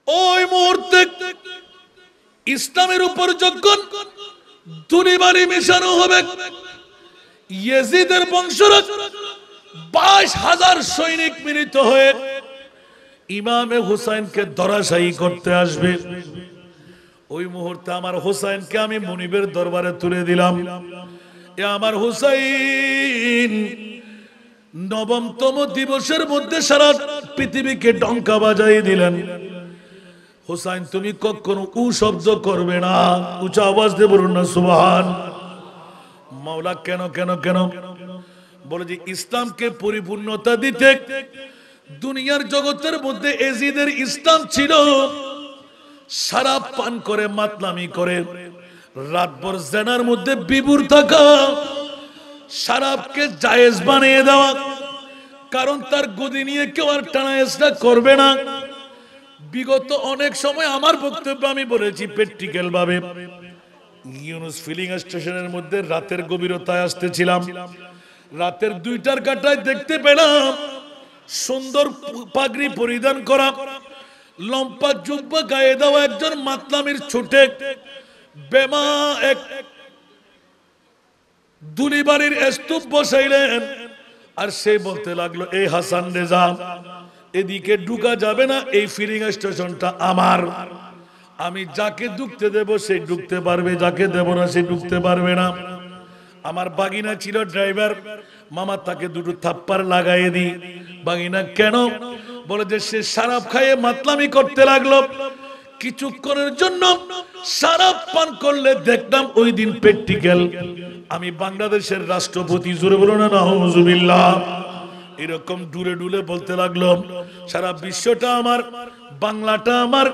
ওই মুহূর্তে ইসলামের উপর যখন দুনিবাড়ি মেশানো হবে, ইয়েজিদের বংশরা 22,000 সৈনিক মিলিত হয়ে ইমামে হুসাইনকে ধরাশায়ী করতে আসবে। ওই মুহূর্তে আমার হুসাইনকে আমি মুনিবের দরবারে তুলে দিলাম। এ আমার হুসাইন নবমতম দিবসের মধ্যে সারা পৃথিবীকে ডঙ্কা বাজাই দিলেন। হুসাইন তুমি কখনো উ শব্দ করবে না, উঁচা আওয়াজ দিয়ে বলুন না সুবহান। মাওলা কেন কেন কেন বলে যে ইসলামকে পরিপূর্ণতা দিতে দুনিয়ার জগতের মধ্যে এজিদের ইসলাম ছিল শরাব পান করে মাতলামি করে রাতভর জেনার মধ্যে বিভোর থাকা, শরাবকে জায়েজ বানিয়ে দেওয়া, কারণ তার গদি নিয়ে কেউ আর টানাহেঁচড়া করবে না। বিগত অনেক সময় আমার বক্তব্য আমি বলেছি প্র্যাকটিক্যাল ভাবে। ইউনুস ফিলিং স্টেশনের মধ্যে রাতের গভীরতায় আসতেছিলাম, রাতের 2টার কাটায় দেখতে পেলাম সুন্দর পাগড়ি পরিধান করা, লম্বা জুব্বা গায়ে দেওয়া একজন মাতলামির ছুটে বেমা এক দুলিবাড়ির স্তূপ বসাইলেন। আর সে বলতে লাগলো, এই হাসান রেজা এদিকে ঢুকা যাবে না, এই ফিলিং স্টেশনটা আমার, আমি যাকে ঢুকতে দেব সে ঢুকতে পারবে, যাকে দেব না সে ঢুকতে পারবে না। আমার বাগিনা ছিল ড্রাইভার, মামা তাকে 2 থাপ্পড় লাগাইয়ে দি। বাগিনা কেন? বলে যে সে শরাব খাইয়ে মাতলামি করতে লাগলো। কিছুক্ষণের জন্য শরাব পান করলে দেখলাম ওই দিন প্র্যাকটিক্যাল আমি বাংলাদেশের রাষ্ট্রপতি, জোরে বলো না নাউজুবিল্লাহ, এরকম ডুলে ডুলে বলতে লাগলো সারা বিশ্বটা আমার, বাংলাটা আমার,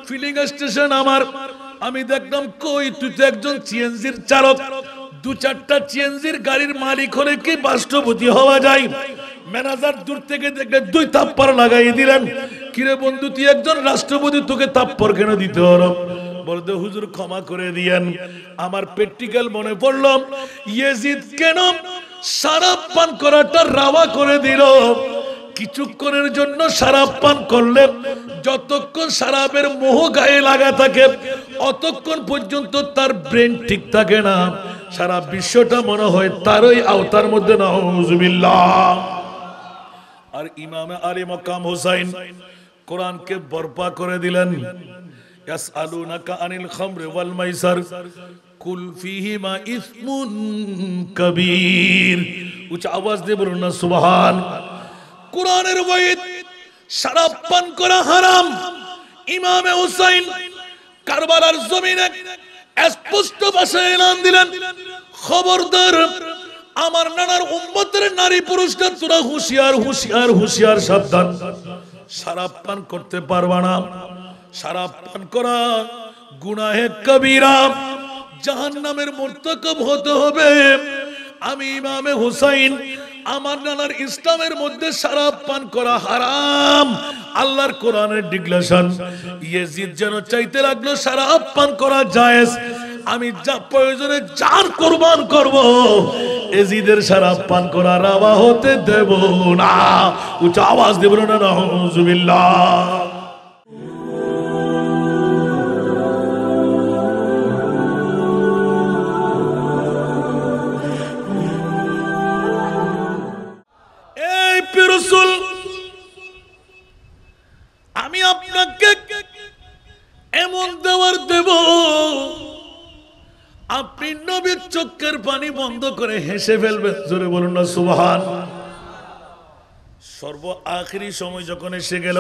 ফিলিং স্টেশন আমার। আমি দেখলাম কই তুই তো একজন সিএনজির চালক, 2-4টা সিএনজির গাড়ির মালিক হলে কি রাষ্ট্রপতি হওয়া যায়? ম্যানেজার দূর থেকে দেখলে 2 থাপ্পড় লাগাই দিলেন। কিরে বন্ধু তুই একজন রাষ্ট্রপতি, তোকে থাপ্পড় কেন দিতে হলো? বলতে হুজুর ক্ষমা করে দিয়েন, আমার প্র্যাকটিক্যাল মনে পড়লো ইয়েজিদ কেন শরাব পান করাটা রাওয়া করে দিল। কিছুক্ষণের জন্য শরাব পান করলে যতক্ষণ শরাবের মোহ গায়ে লাগা থাকে অতক্ষণ পর্যন্ত তার ব্রেন ঠিক থাকে না, সারা বিশ্বটা মনে হয় তারই আওতার মধ্যে, নাউজুবিল্লাহ। আর ইমামে আলী মকাম হুসাইন কোরআনকে বরপা করে দিলেন। ইয়াসআলুনাকা আনিল খামরি ওয়াল মাইসার কুল ফীহিমা ইসমুন কবীর, উচ্চ আওয়াজ দিয়ে বলুন না সুবহান। কোরআনের ওয়াইদ শরাব পান করা হারাম। ইমামে হুসাইন কারবালার জমিনে স্পষ্ট ভাষায় এলান দিলেন, খবরদার আমার নানার উম্মতের নারী পুরুষরা তোরা হুঁশিয়ার হুঁশিয়ার হুঁশিয়ার, সাবধান, শরাব পান করতে পারবা না। শরাব পান করা গুনাহে কবিরা, জাহান্নামের মুর্তাকিব হতে হবে। আমি ইমামে হুসাইন আমার নানার ইসলামের মধ্যে শরাব পান করা হারাম, আল্লাহর কোরআনের ডিক্লারেশন। ইয়েজিদ যেন চাইতে লাগলো শরাব পান করা জায়েজ, আমি যা প্রয়োজনে জান কুরবান করব, এজিদের শরাব পান করা রাওয়া হতে দেব না। উচ্চ আওয়াজ দেব না নাউজুবিল্লাহ। এই রাসূল আমি আপনাকে এমন দেওয়ার দেব আপনি নবীর চোখের পানি বন্ধ করে হেসে ফেলবেন, জোরে বলুন না সুবহান। সর্ব আখেরি সময় যখন এসে গেল,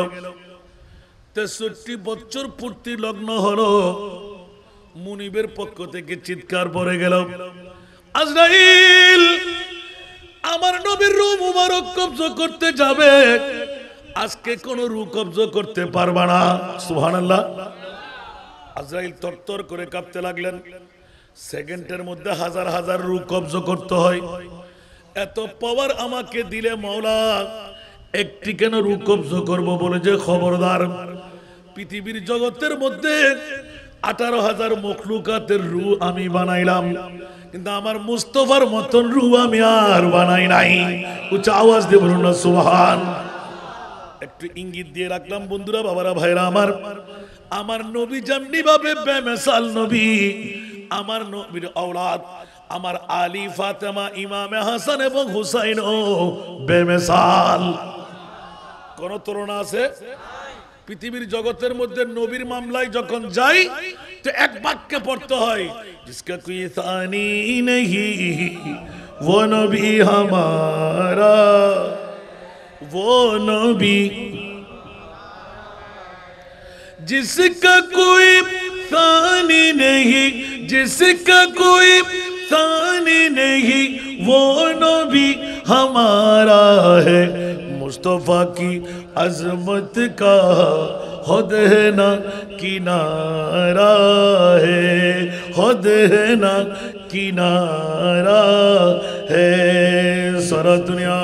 63 বছর পূর্তি লগ্ন হলো, মুনিবের পক্ষ থেকে চিৎকার পড়ে গেল, আজরাইল আমার নবীর রূহ মুবারক কবজ করতে যাবে, আজকে কোন রূহ কবজ করতে পারবা না। সুবহানাল্লাহ। আজরাইল তরতর করে কাঁপতে লাগলেন। সেকেন্ডের মধ্যে হাজার হাজার রূহ কবজ করতে হয়, এত পাওয়ার আমাকে দিলে মাওলা একটি কেন রূহ কবজ করব? বলে যে খবরদার, পৃথিবীর জগতের মধ্যে 18,000 মখলুকাতের রূহ আমি বানাইলাম, কিন্তু আমার মুস্তাফার মতন রূহ আমি আর বানাই নাই। উচ্চ আওয়াজ দিয়ে বলুন না সুবহান। একটু ইঙ্গিত দিয়ে রাখলাম বন্ধুরা, বাবারা, ভাইরা আমার, আমার নবী যেমনি ভাবে বেমিসাল নবী, আমার নবীর औलाद আমার আলী ফাতেমা ইমামে হাসান এবং হুসাইন ও বেমিসাল। কোন তুলনা আছে? পৃথিবীর জগতের মধ্যে নবীর মামলায় যখন যাই তো এক বাক্যে পড়তে হয়, जिसका कोई सानी नहीं वो नबी हमारा, वो नबी जिसका कोई सानी नहीं, जिसका कोई सानी नहीं वो नबी हमारा है। मुस्तफा की अजमत का खुद है ना किनारा है, खुद है ना किनारा है। सारा दुनिया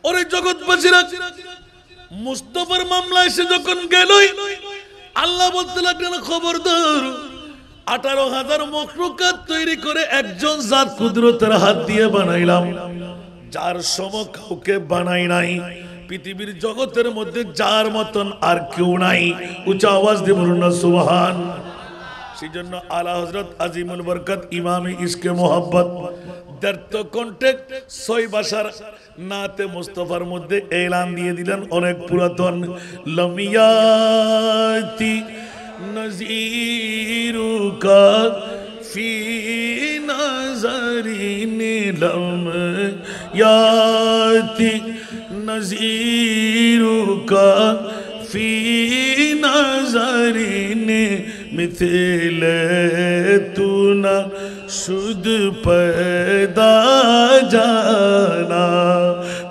और জগৎবাসীরা মুস্তাফার মামলায় সে যখন গেলই আল্লাহ বলতে লাগলেন, খবরদার 18,000 মখলুকাত তৈরি করে একজন জাত কুদরতের হাত দিয়ে বানাইলাম, যার সম কাউকে বানাই নাই। পৃথিবীর জগতের মধ্যে যার মতন আর কেউ নাই। উচ্চ আওয়াজ দিয়ে বলুন না সুবহান। সেই জন্য আলা হযরত আজিমুল বরকত ইমামে ইশকে মোহাব্বত দর্ত কন্টেক্ট 6 ভাষার নাতে মুস্তাফার মধ্যে এলান দিয়ে দিলেন অনেক পুরাতন। লমিয়াতি নজিরুকা ফি নজরিন লমিয়াতি নজিরুকা ফি নজরিন मिथिल तू न शुद्ध पैदा जाना,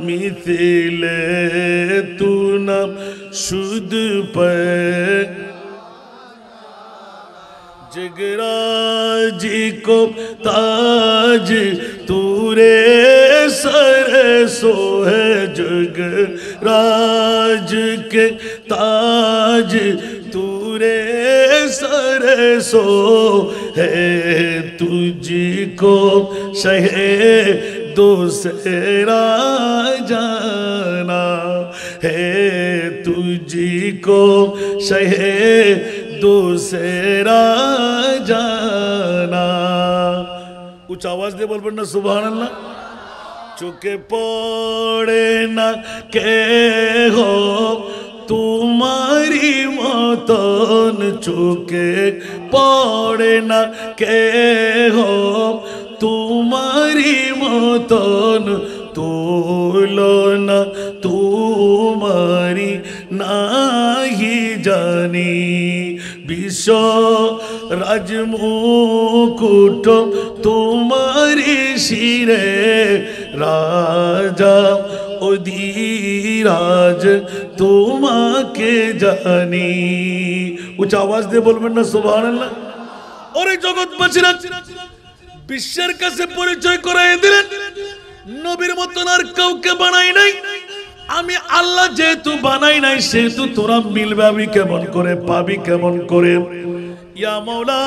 मिथिल तू न शुद्ध पैदा। जगराज को ताज तूरे सर सो है, जगराज के ताज तूरे सर सो है, तुझको शहे दूसरा जाना है, तुझको शहे दूसरा जाना। कुछ आवाज दे बोल पड़ना सुभान अल्लाह। चुके पड़े ना के हो तुम्हारी मतन, चुके पड़े ना के हो तुम्हारी मतन, तुलना तुम्हारी नहीं जानी। विश्व राजमुकुट तुम्हारी शिरे, राजा অধিরাজ তোমাকে জানি। উচ্চ আওয়াজ দিয়ে বলবেন না সুবহানাল্লাহ। ওরে জগৎবাসীরা বিশ্বের কাছে পরিচয় করাই দিলেন, নবীর মতন আর কাউকে বানাই নাই। আমি আল্লাহ যেহেতু বানাই নাই সেহেতু তোরা মিলবে আমি কেমন করে, পাবি কেমন করে। ইয়া মাওলা,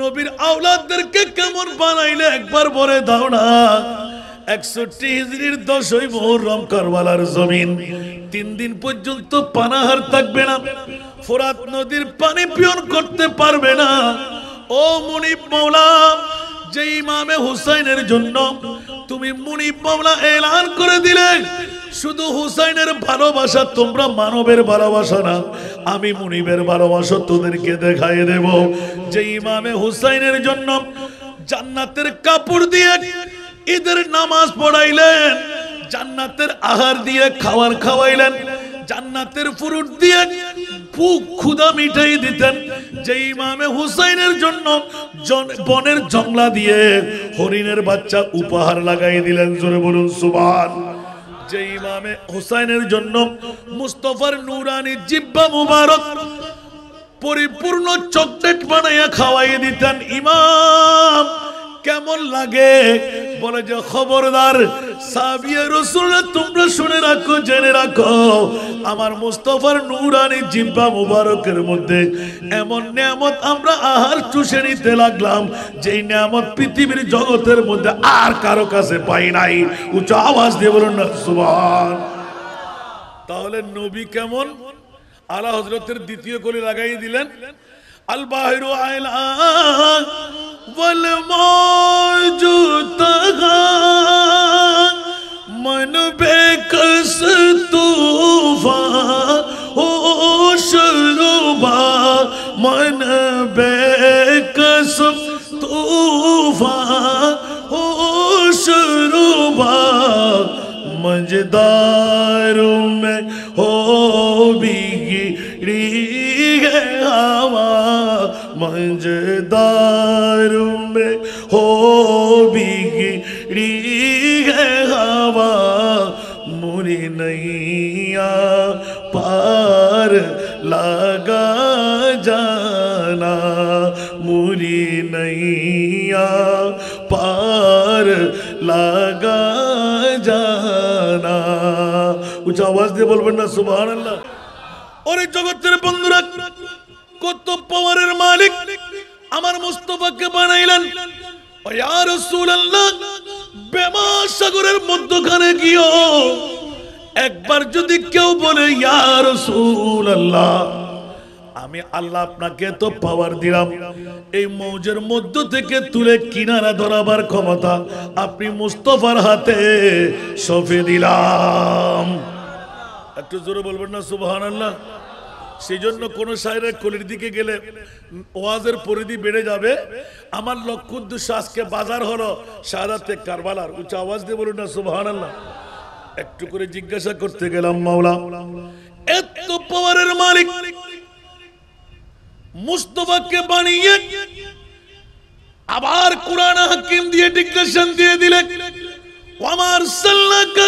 নবীর আওলাদদেরকে কেমন বানাইলে একবার বলে দাও না। 61 হিজরির 10ই মুহররম কারবালার জমিন 3 দিন পর্যন্ত পানাহার থাকবে না, ফোরাত নদীর পানি পিয়ন করতে পারবে না। ও মুনিব মাওলা, যে ইমামে হুসাইনের জন্য তুমি মুনিব মাওলা এলান করে দিলে, শুধু হুসাইনের ভালোবাসা তোমরা মানবের ভালোবাসা না, আমি মুনিবের ভালোবাসা তোদেরকে দেখাই দেব। যে ইমামে হুসাইনের জন্য জান্নাতের কাপড় দিয়ে ঈদের নামাজ পড়াইলেন, জান্নাতের আহার দিয়ে খাবার খাওয়াইলেন, জান্নাতের ফ্রুট দিয়ে ভুখ ক্ষুধা মিটাই দিতেন। যে ইমামে হুসাইনের জন্য বনের জংলা দিয়ে হরিণের বাচ্চা উপহার লাগাই দিলেন, জোরে বলুন সুবহান। যে ইমামে হুসাইনের জন্য মুস্তাফার নুরানি জিহ্বা মুবারক পরিপূর্ণ চকলেট বানাইয়া খাওয়াই দিতেন। ইমাম কেমন লাগে বলে যে খবরদার সাহাবিয়ে রাসূল তোমরা শুনে রাখো জেনে রাখো আমার মুস্তাফার নূরানি জিহ্বা মুবারকের মধ্যে এমন নিয়ামত আমরা আহার চুষে নিতে লাগলাম যেই নিয়ামত পৃথিবীর জগতের মধ্যে আর কারো কাছে পাই নাই উচ্চ আওয়াজ দিয়ে বলুন না সুবহান। তাহলে নবী কেমন আলা হযরতের দ্বিতীয় কলি লাগাই দিলেন আল বাহিরু আইলা ওয়াল মওজুদা मन बेकस तूफा हो शुरुबा मन बेकस तूफा हो शुरुबा मजदारों में हो बिगड़ी है हवा मजदारों में हो बिगड़ी है हवा मुरी नैया पार लगा जाना मुरी नैया पार लगा जाना उच्च आवाज দিয়ে বলবেন না সুবহানাল্লাহ। ওরে জগতের বন্ধুরা কত পাওয়ারের মালিক আমার মুস্তাফাকে বানাইলেন ও ইয়া রাসূলুল্লাহ বেমা সাগরের মধ্যখানে গিয়ে একবার যদি কেউ বলে ইয়া রাসূলুল্লাহ আমি আল্লাহ আপনাকে তো পাওয়ার দিলাম এই মৌজের মধ্য থেকে তুলে কিনারা ধরাবার ক্ষমতা আপনি মুস্তাফার হাতে সঁপে দিলাম একটু জোরে বলবেন না সুবহানাল্লাহ। সেই জন্য কোন শায়রের কলির দিকে গেলে ওয়াজের পরিধি বেড়ে যাবে। আমার লক্ষ্য উদ্দেশ্য আজকে বাজার হলো শাহাদাতে কারবালার উচ্চ আওয়াজ দিয়ে বলুন না সুবহানাল্লাহ। একটু করে জিজ্ঞাসা করতে গেলাম মাওলা এত পাওয়ারের মালিক মুস্তাফাকে বানিয়ে আবার কুরআন হাকিম দিয়ে ডিক্লেরেশন দিয়ে দিলেন ওয়ামা আরসালনাকা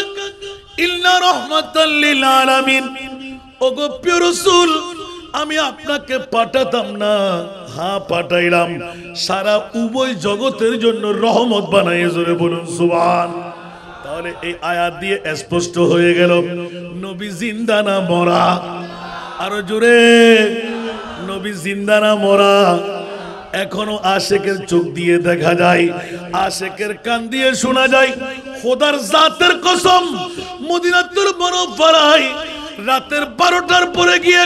ইল্লা রাহমাতাল লিল আলামিন ওগো প্রিয় রাসূল আমি আপনাকে পাঠাতাম না হ্যাঁ পাঠাইলাম সারা উভয় জগতের জন্য রহমত বানাইয়ে জোরে বলুন সুবহান। তাহলে এই আয়াত দিয়ে স্পষ্ট হয়ে গেল নবী জিন্দা না মরা আরো জোরে নবী জিন্দা না মরা এখনো আশিকের চোখ দিয়ে দেখা যায় আশিকের কান দিয়ে শোনা যায় খোদার জাতের কসম মদিনাতুল মুনাওয়ারায় রাতের 12টার পরে গিয়ে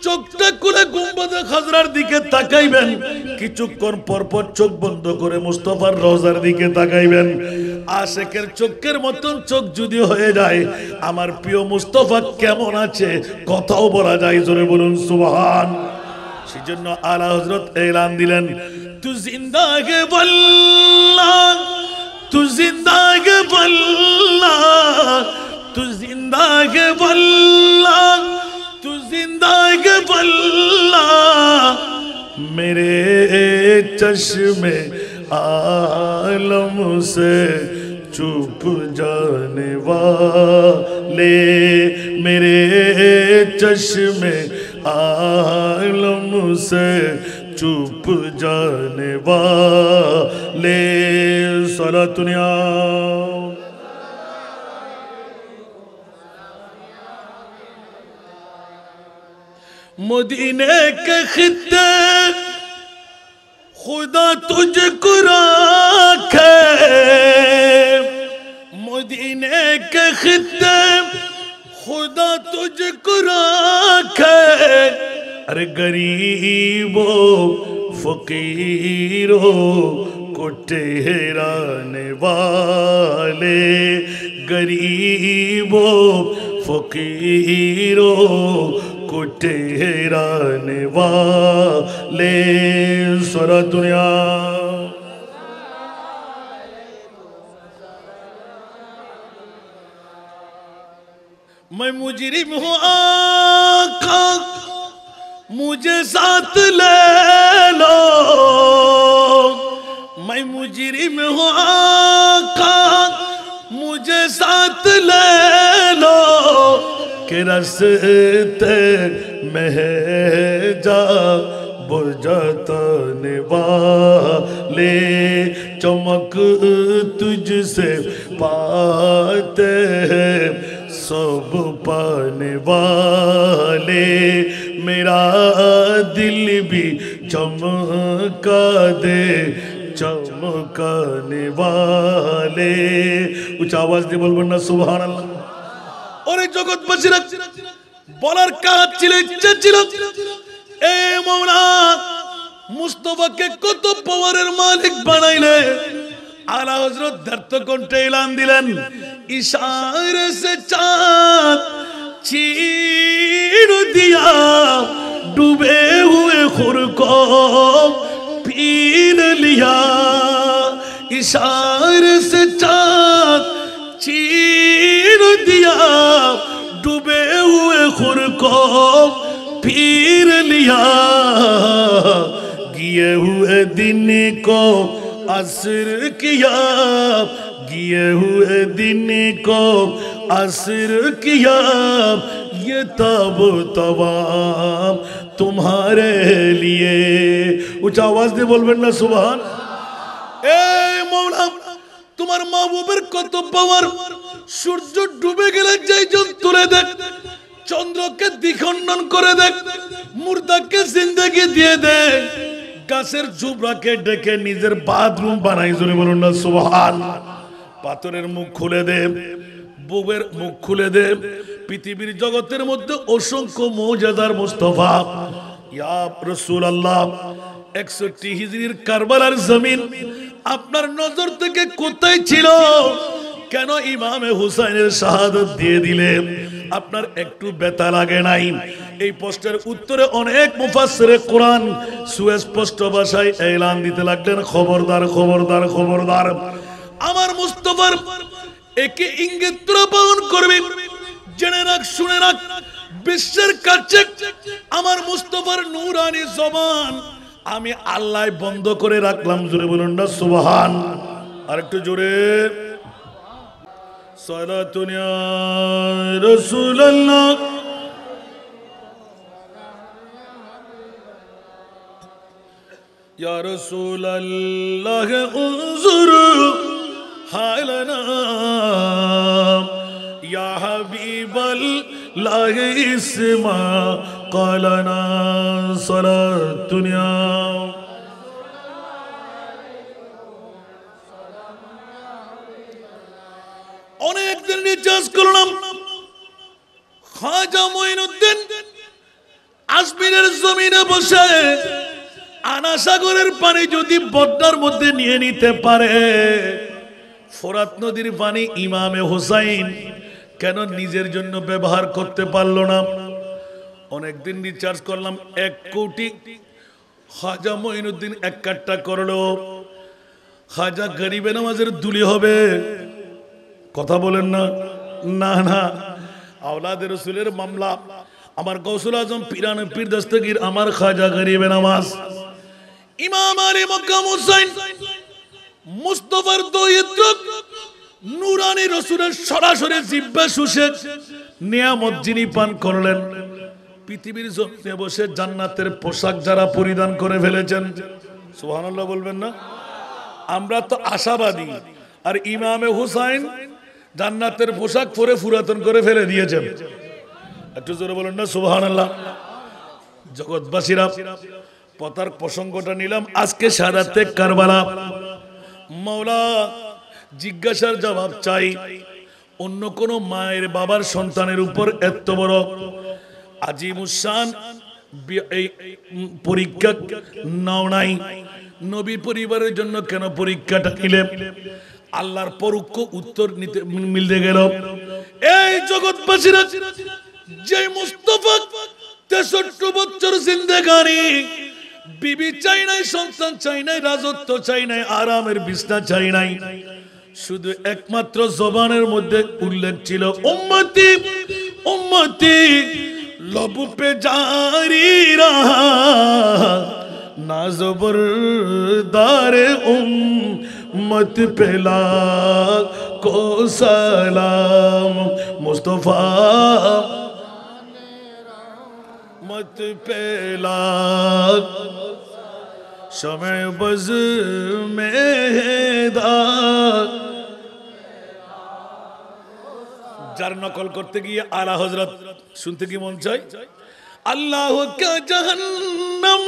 চোখটা খুলে গুম্বদে খাজরার দিকে তাকাইবেন কিছুক্ষণ পর পর চোখ বন্ধ করে মুস্তাফার রওজার দিকে তাকাইবেন আশিকের চোখের মতন চোখ যদি হয়ে যায় আমার প্রিয় মুস্তাফা কেমন আছে কথাও বলা যায় জোরে বলুন সুবহান। সেজন্য আলা হযরত এলান দিলেন তু জিন্দা হে ওয়াল্লাহ তু জিন্দা হে ওয়াল্লাহ তু জিন্দা হে ওয়াল্লাহ তু জিন্দা হে ওয়াল্লাহ मेरे चश्मे आलम से चुप जाने वाले मेरे चश्मे आलम से चुप जाने वाले सारा दुनिया मदीने के खित्ते खुदा तुझको राखे मदीने के खित्ते खुदा तुझको राखे अरे गरीबों फकीरों को ठहराने वाले गरीबों फकीरों को ठहराने वाले सारा दुनिया मैं मुजरिम हूँ आका मुझे साथ ले लो मैं मुजरिम हूँ आका मुझे साथ ले लो के रास्ते में जा बुझाने वाले चमक तुझसे पाते हैं सब पाने वाले मेरा दिल भी चमका दे चमकाने वाले उच्च आवाज দিয়ে বলবেন না সুবহানাল্লাহ ওরে জগৎবাসীরা বলার কাজ ছিল ইচ্ছা ছিল এ মাওলা মুস্তাফাকে কত পাওয়ারের মালিক বানাইলে আলা হযরত দর্ত কণ্ঠে এলান দিলেন ইশারে সে চাঁদ चीर दिया डूबे हुए खुर को पीर लिया इशारे से चाँद चीर दिया डूबे हुए खुर को पीर लिया गिए हुए दिन को असर किया गिए हुए दिन को असर किया ये तब तवाम तुम्हारे लिए उच्च आवाज দিয়ে বলবেন না সুবহান এ মওলা তোমার মাহবুবের কত পাওয়ার সূর্য ডুবে গেলে যেজন তুলে দেখ চন্দ্রকে দ্বিখণ্ডন করে দেখ মুর্দাকে জিন্দেগি দিয়ে দে গাছের জুবরাকে ডেকে নিজের বাথরুম বানাই জোরে বলুন না সুবহান পাথরের মুখ খুলে দে বুবের মুখ খুলে দে পৃথিবীর জগতের মধ্যে অসংখ্য মুজিজার মুস্তাফা ইয়া রাসূলুল্লাহ 61 হিজরির কারবালার জমিন আপনার নজর থেকে কোথায় ছিল কেন ইমামে হুসাইনের শাহাদাত দিয়ে দিলেন আপনার একটু ব্যথা লাগে নাই এই প্রশ্নের উত্তরে অনেক মুফাসসিরে কোরআন সুস্পষ্ট ভাষায় এলান দিতে লাগলেন খবরদার খবরদার খবরদার আমার মুস্তাফার একে ইঙ্গিত তোরা পালন করবে জেনে রাখ শুনে রাখ বিশ্বের কাছে আমার মুস্তাফার নূরানি জবান আমি আল্লাহ বন্ধ করে রাখলাম জোরে বলুন না সুবহান আর একটু জোরে সালাতুন ইয়া রাসূলুল্লাহ ইয়া রাসূলুল্লাহ উনজুর হালানা ইয়া হাবিবাল্লাহ ইসমা قالنا صلاة الدنيا অনেক দিন রিচার্জ করলাম খাজা মঈনুদ্দিন আজমিরের জমিনে বসে আনা সাগরের পানি যদি বদনার মধ্যে নিয়ে নিতে পারে ফোরাত নদীর পানি ইমামে হুসাইন কেন নিজের জন্য ব্যবহার করতে পারলো না অনেকদিন রিচার্জ করলাম 1 কোটি খাজা মঈনুদ্দিন এক কাট্টা করলো খাজা গরিবে নামাজের দুলি হবে কথা বলেন না না না আওলাদে রাসূলের মামলা আমার গৌসুল আজম পীরানে পীর দস্তগীর আমার খাজা গরিবে নামাজ ইমাম আলী মক্কাম হুসাইন মুস্তাফার দৌহিত্র নূরানি রাসূলের সরাসরি জিহ্বা শুষে নিয়ামত যিনি পান করলেন পৃথিবীর জমিনে বসে জান্নাতের পোশাক যারা পরিধান করে ফেলেছেন সুবহানাল্লাহ বলবেন না আমরা তো আশাবাদী আর ইমামে হুসাইন জান্নাতের পোশাক পরে পুরাতন করে ফেলে দিয়েছেন একটু জোরে বলেন না সুবহানাল্লাহ জগৎবাসীরা পতার প্রসঙ্গটা নিলাম আজকে সারাতে কারবালা মাওলা জিজ্ঞাসার জবাব চাই অন্য কোন মায়ের বাবার সন্তানের উপর এত বড় আজিমুশান এই পরীক্ষা নাও নাই নবী পরিবারের জন্য কেন পরীক্ষাটা নিলেন আল্লাহর পরোক্ষ উত্তর নিতে মিলতে গেল এই জগৎবাসীরা যে মুস্তাফা 63 বছর জিন্দেগানি বিবি চাই নাই সন্তান চাই নাই রাজত্ব চাই নাই আরামের বিছনা চাই নাই শুধু একমাত্র জবানের মধ্যে উল্লেখ ছিল উম্মতি উম্মতি लब पे जारी रहा नाज़बरदार उम्मत पे लाखो सलाम मुस्तफा मत पे लाख शमे बज़ मेदार जार नकल करते गिये आला हजरत सुनते की मन चाय अल्लाह का जहन्नम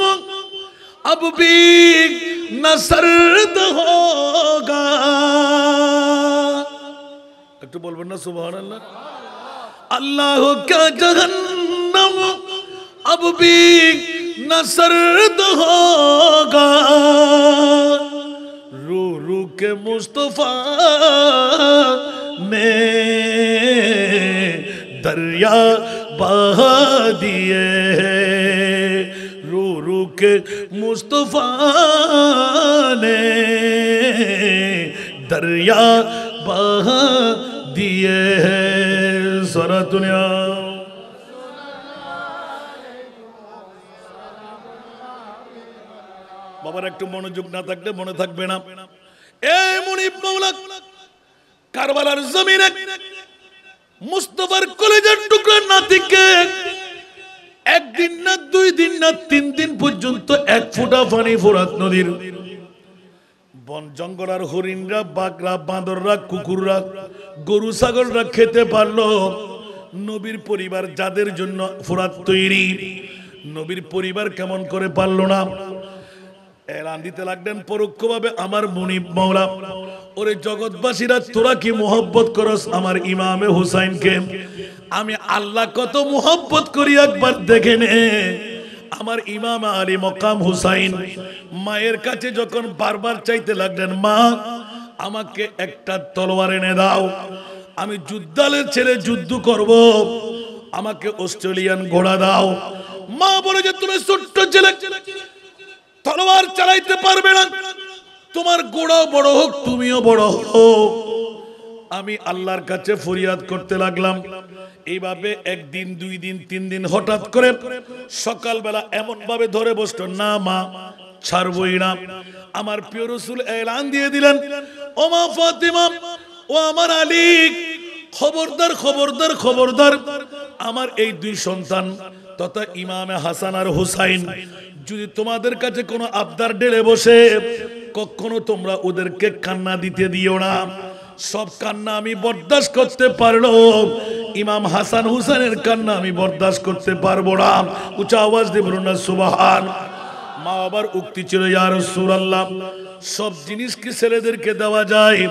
अब भी न सर्द होगा একটু বলবেন না সুবহানাল্লাহ अल्लाह का जहन्नम अब भी न सर्द होगा रू रू के मुस्तफा ने दरिया बहा दिए रू रू के मुस्तफा ने दरिया बहा दिए सारा दुनिया বাবার একটু মনোযোগ না থাকলে মনে থাকবে না এই মুনিব মাওলা কারবালার জমিনে মুস্তাফার কলেজের টুকরা নাতিকে একদিন না দুই দিন না তিন দিন পর্যন্ত এক ফোঁটা পানি ফোরাত নদীর বন জঙ্গল আর হরিণরা বাঘরা বাঁদররা কুকুররা গরু ছাগলরা খেতে পারলো নবীর পরিবার যাদের জন্য ফোরাত তৈরি নবীর পরিবার কেমন করে পারলো না এলান দিতে লাগলেন পরোক্ষভাবে আমার মুনিব মাওলা ওরে জগৎবাসীরা তোরা কি মোহব্বত করস আমার ইমামে হুসাইনকে আমি আল্লাহ কত মোহব্বত করি একবার দেখে নে আমার ইমাম আলী মকাম হুসাইন মায়ের কাছে যখন বারবার চাইতে লাগলেন মা আমাকে একটা তলোয়ার এনে দাও আমি যুদ্ধালের ছেলে যুদ্ধ করব আমাকে অস্ট্রেলিয়ান ঘোড়া দাও মা বলে যে তুমি ছোট্ট ছেলে তলোয়ার চালাইতে পারবে না তোমার ঘোড়াও বড় হোক তুমিও বড় হোক আমি আল্লাহর কাছে ফরিয়াদ করতে লাগলাম এইভাবে একদিন দুই দিন তিন দিন হঠাৎ করে সকালবেলা এমন ভাবে ধরে বসতো না মা ছাড়বই না আমার প্রিয় রাসূল এলান দিয়ে দিলেন ও মা ফাতিমা ও আমার আলী খবরদার খবরদার খবরদার আমার এই দুই সন্তান তথা ইমামে হাসান আর হুসাইন যদি তোমাদের কাছে কোনো আবদার ঢেলে বসে কখনো তোমরা ওদেরকে কান্না দিতে দিও না সব কান্না আমি বরদাস্ত করতে পারলো ইমাম হাসান হুসাইনের কান্না আমি বরদাস্ত করতে পারবো না উঁচা আওয়াজ দিয়ে বলুন না সুবহান মা বাবার উক্তি ছিল ইয়া রাসূলুল্লাহ সব জিনিস কি ছেলেদেরকে দেওয়া যায়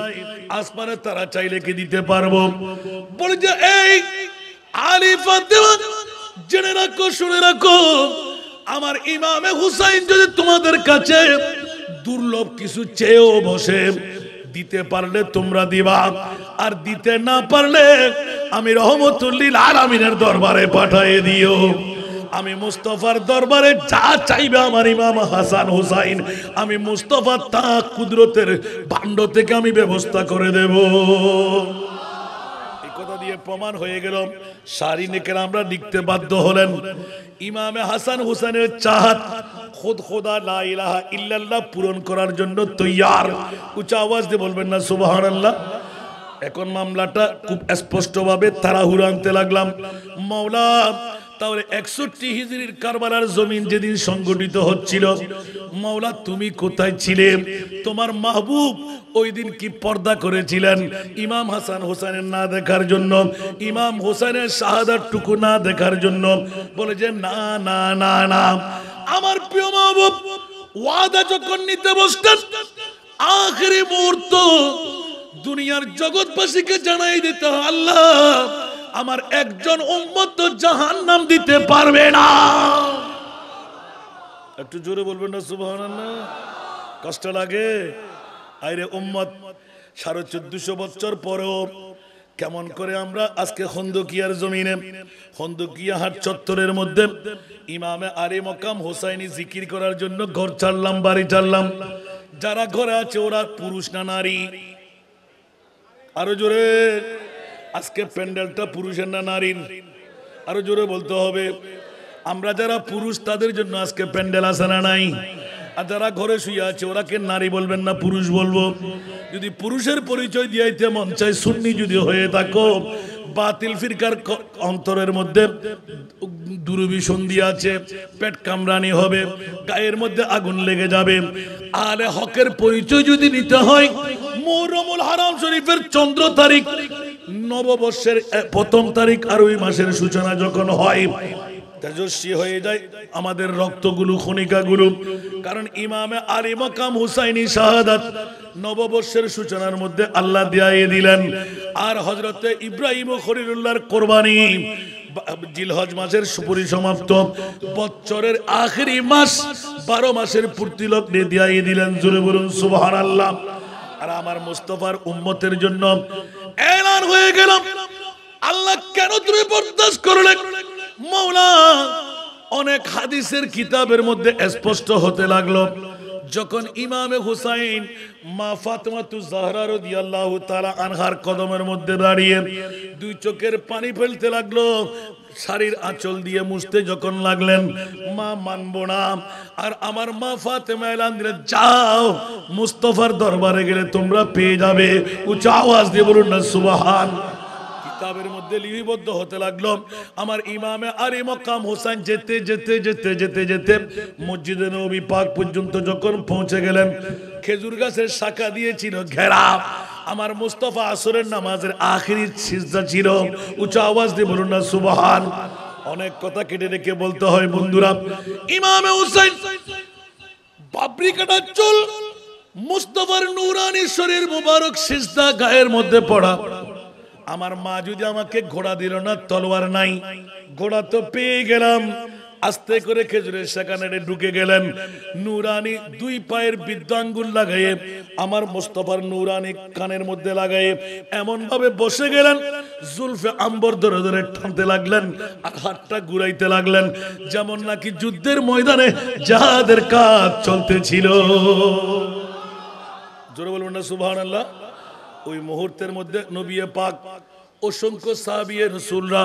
আসমানে তারা চাইলে কি দিতে পারবো বলে যে এই আলী ফাতিমা জেনে রাখো শুনে রাখো আমার ইমামে হুসাইন যদি তোমাদের কাছে দুর্লভ কিছু চেয়েও বসে দিতে পারলে তোমরা দিবা আর দিতে না পারলে আমি রহমতুল লিল আলামিনের দরবারে পাঠিয়ে দিও আমি মুস্তাফার দরবারে যা চাইবে আমার ইমাম হাসান হুসাইন আমি মুস্তাফা তা কুদরতের ভাণ্ড থেকে আমি ব্যবস্থা করে দেব এই কথা দিয়ে প্রমাণ হয়ে গেল শারীরিকের আমরা লিখতে বাধ্য হলেন ইমামে হাসান হুসাইনের চাহাত খুদ খোদা লা ইলাহা ইল্লাল্লাহ পূরণ করার জন্য তৈয়ার উচ্চ আওয়াজ দিয়ে বলবেন না সুবহানাল্লাহ এখন মামলাটা খুব স্পষ্টভাবে তাড়াহুড়ো আনতে লাগলাম মাওলা তাহলে 61 হিজরির কারবালার জমিন যেদিন সংগঠিত হচ্ছিল মাওলা তুমি কোথায় ছিলে তোমার মাহবুব ওই দিন কি পর্দা করেছিলেন ইমাম হাসান হোসেনের না দেখার জন্য ইমাম হোসেনের শাহাদাত টুকু না দেখার জন্য বলে যে না না না না আমার প্রিয় মাহবুব ওয়াদা যখন নিতে বসতেন আখেরি মুহূর্ত দুনিয়ার জগৎবাসীকে জানাই দিতে আল্লাহ আমার একজন উম্মত তো জাহান্নাম দিতে পারবে না একটু জোরে বলবেন না সুবহানাল্লাহ কষ্ট লাগে আইরে উম্মত 1450 বছর পরেও কেমন করে আমরা আজকে খন্দকিয়ার জমিনে খন্দকিয়া হাট চত্বরের মধ্যে ইমামে আলী মকাম হোসাইনি জিকির করার জন্য ঘর ছাড়লাম বাড়ি ছাড়লাম যারা ঘরে আছে ওরা পুরুষ না নারী আরো জোরে আজকে প্যান্ডেলটা পুরুষের না নারীর আরো জোরে বলতে হবে আমরা যারা পুরুষ তাদের জন্য আজকে প্যান্ডেল আছে না নাই আর যারা ঘরে শুয়ে আছে ওরাকে নারী বলবেন না পুরুষ বলবো? যদি পুরুষের পরিচয় দিয়াইতে মন চাই, সুন্নি যদি হয়ে থাকো, বাতিল ফিরকার অন্তরের মধ্যে দুর্বিসন্ধি আছে, পেট কামরানি হবে, গায়ের মধ্যে আগুন লেগে যাবে। আলে হকের পরিচয় যদি নিতে হয়, মুহররমুল হারাম শরীফের চন্দ্র তারিখ, নববর্ষের প্রথম তারিখ আরবি মাসের সূচনা যখন হয়, তেজস্বী হয়ে যায় আমাদের রক্তগুলো, খনিকাগুলো। কারণ ইমামে আলী মাকাম হুসাইনি শাহাদাত নববর্ষের সূচনার মধ্যে আল্লাহ দিয়াই দিলেন। আর হযরতে ইব্রাহিম ও খলিলুল্লাহর কোরবানি জিলহজ মাসের পরিসমাপ্ত, বছরের আখেরি মাস 12 মাসের পূর্তি লগ্নে দিয়াই দিলেন। জোরে বলুন সুবহানাল্লাহ। আর আমার মুস্তাফার উম্মতের জন্য এলান হয়ে গেল, আল্লাহ কেন তুমি বরদাস্ত করলেন? মাওলা অনেক হাদিসের কিতাবের মধ্যে স্পষ্ট হতে লাগলো, যখন ইমামে হুসাইন মা ফাতেমাতুজ জাহরা রাদিয়াল্লাহু তাআলা আনহার কদমের মধ্যে দাঁড়িয়ে দুই চোখের পানি ফেলতে লাগলো, শাড়ির আঁচল দিয়ে মুছতে যখন লাগলেন, মা মানবো না। আর আমার মা ফাতেমা এলান দিলেন, যাও মুস্তাফার দরবারে গেলে তোমরা পেয়ে যাবে। উচ্চ আওয়াজ দিয়ে বলুন না সুবহান। কিতাবের মধ্যে লিপিবদ্ধ হতে লাগলো, আমার ইমামে আলী মাকাম হোসেন যেতে যেতে যেতে যেতে যেতে মসজিদে নবী পাক পর্যন্ত যখন পৌঁছে গেলেন, খেজুর গাছের শাখা দিয়েছিল ঘেরা। আমার মুস্তাফা আসরের নামাজের আখিরি সিজদা ছিল। উচ্চ আওয়াজ দিয়ে বলুন না সুবহান। অনেক কথা কেটে রেখে বলতে হয় বন্ধুরা, ইমামে হুসাইন বাবরি কাটা চুল, মুস্তাফার নূরানি শরীর মুবারক, সিজদা গায়ের মধ্যে পড়া। আমার মা যদি আমাকে ঘোড়া দিল না, তলোয়ার নাই, ঘোড়া তো পেয়ে গেলাম। আস্তে করে খেজুরের শাখানে ঢুকে গেলেন, নূরানি দুই পায়ের বৃদ্ধাঙ্গুল লাগাইয়ে আমার মুস্তাফার নূরানি কানের মধ্যে লাগাইয়ে এমন ভাবে বসে গেলেন, জুলফে আম্বর ধরে ধরে টানতে লাগলেন আর হাতটা ঘুরাইতে লাগলেন, যেমন নাকি যুদ্ধের ময়দানে যাদের কাজ চলতেছিল। জোরে বলবেন না সুবহানাল্লাহ। ওই মুহূর্তের মধ্যে নবী পাক, অসংখ্য সাহাবী রাসূলরা,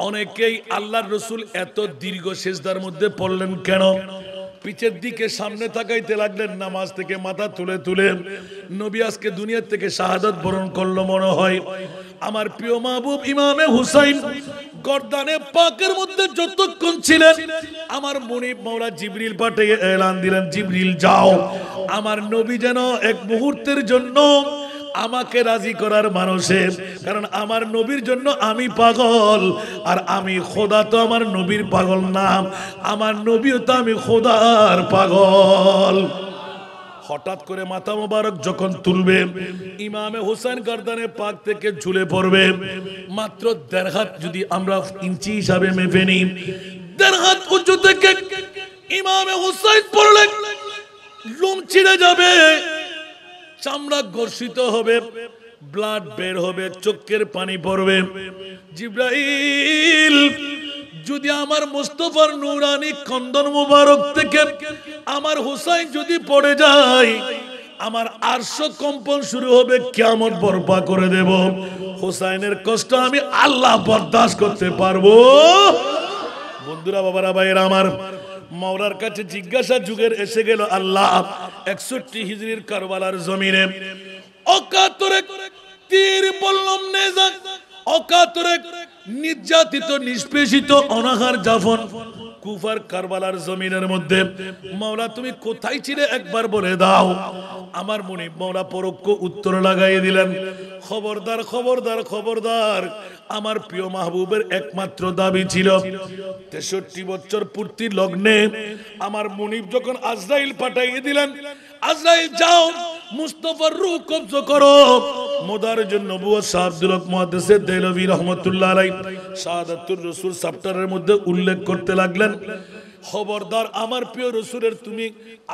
অনেকেই আল্লাহর রাসূল এত দীর্ঘ সিজদার মধ্যে পড়লেন কেন? পিছের দিকে সামনে তাকাইতে লাগলেন, নামাজ থেকে মাথা তুলে তুলে। নবী আজকে দুনিয়া থেকে শাহাদাত বরণ করলো মনে হয়। আমার প্রিয় মাহবুব ইমামে হুসাইন গর্দানে পাকের মধ্যে যতক্ষণ ছিলেন, আমার মুনিব মাওলা জিবরিল পাঠিয়ে এলান দিলেন, জিবরিল যাও, আমার নবী যেন এক মুহূর্তের জন্য আমাকে রাজি করার মানুষের, কারণ আমার নবীর জন্য আমি পাগল, আর আমি খোদা তো আমার নবীর পাগল না, আমার নবীও তো আমি খোদার পাগল। হঠাৎ করে মাথা মোবারক যখন তুলবে, ইমামে হুসাইন গর্দানে পাক থেকে ঝুলে পড়বে। মাত্র 1.5 হাত যদি আমরা ইঞ্চি হিসাবে মেপে নিই, 1.5 হাত উঁচু থেকে ইমামে হুসাইন পড়লে লোম ছিঁড়ে যাবে, চামড়া ঘর্ষিত হবে, ব্লাড বের হবে, চোখের পানি পড়বে। জিবরাইল যদি আমার মুস্তাফার নূরানি কন্দন মুবারক থেকে আমার হুসাইন যদি পড়ে যায়, আমার আরশ কম্পন শুরু হবে, কিয়ামত বরপা করে দেব। হুসাইনের কষ্ট আমি আল্লাহ বরদাস্ত করতে পারবো? বন্ধুরা, বাবারা, ভাইয়েরা আমার, মাওলার কাছে জিজ্ঞাসা যুগের এসে গেল। আল্লাহ 61 হিজরির কারবালার জমিনে অকাতরে তীর বল্লম নেজা, অকাতরে নির্যাতিত নিষ্পেষিত অনাহার জাফন কুফার কারবালার জমিনের মধ্যে, মাওলা তুমি কোথায় ছিলে একবার বলে দাও। আমার মুনিব মাওলা পরোক্ষ উত্তর লাগাই দিলেন, খবরদার খবরদার খবরদার। আমার প্রিয় মাহবুবের একমাত্র দাবি ছিল, 63 বছর পূর্তি লগ্নে আমার মুনিব যখন আজরাইল পাঠাইয়ে দিলেন, আজরাইল যাও মুস্তাফার রূহ কবজ করো। মুদারিজুন নবুয়্যত শাহ আব্দুল হক মুহাদ্দিস দেহলভী রাহমাতুল্লাহ আলাইহি শাহাদাতুর রাসূল চ্যাপ্টারের মধ্যে উল্লেখ করতে লাগলেন, খবরদার আমার প্রিয় রাসূলের তুমি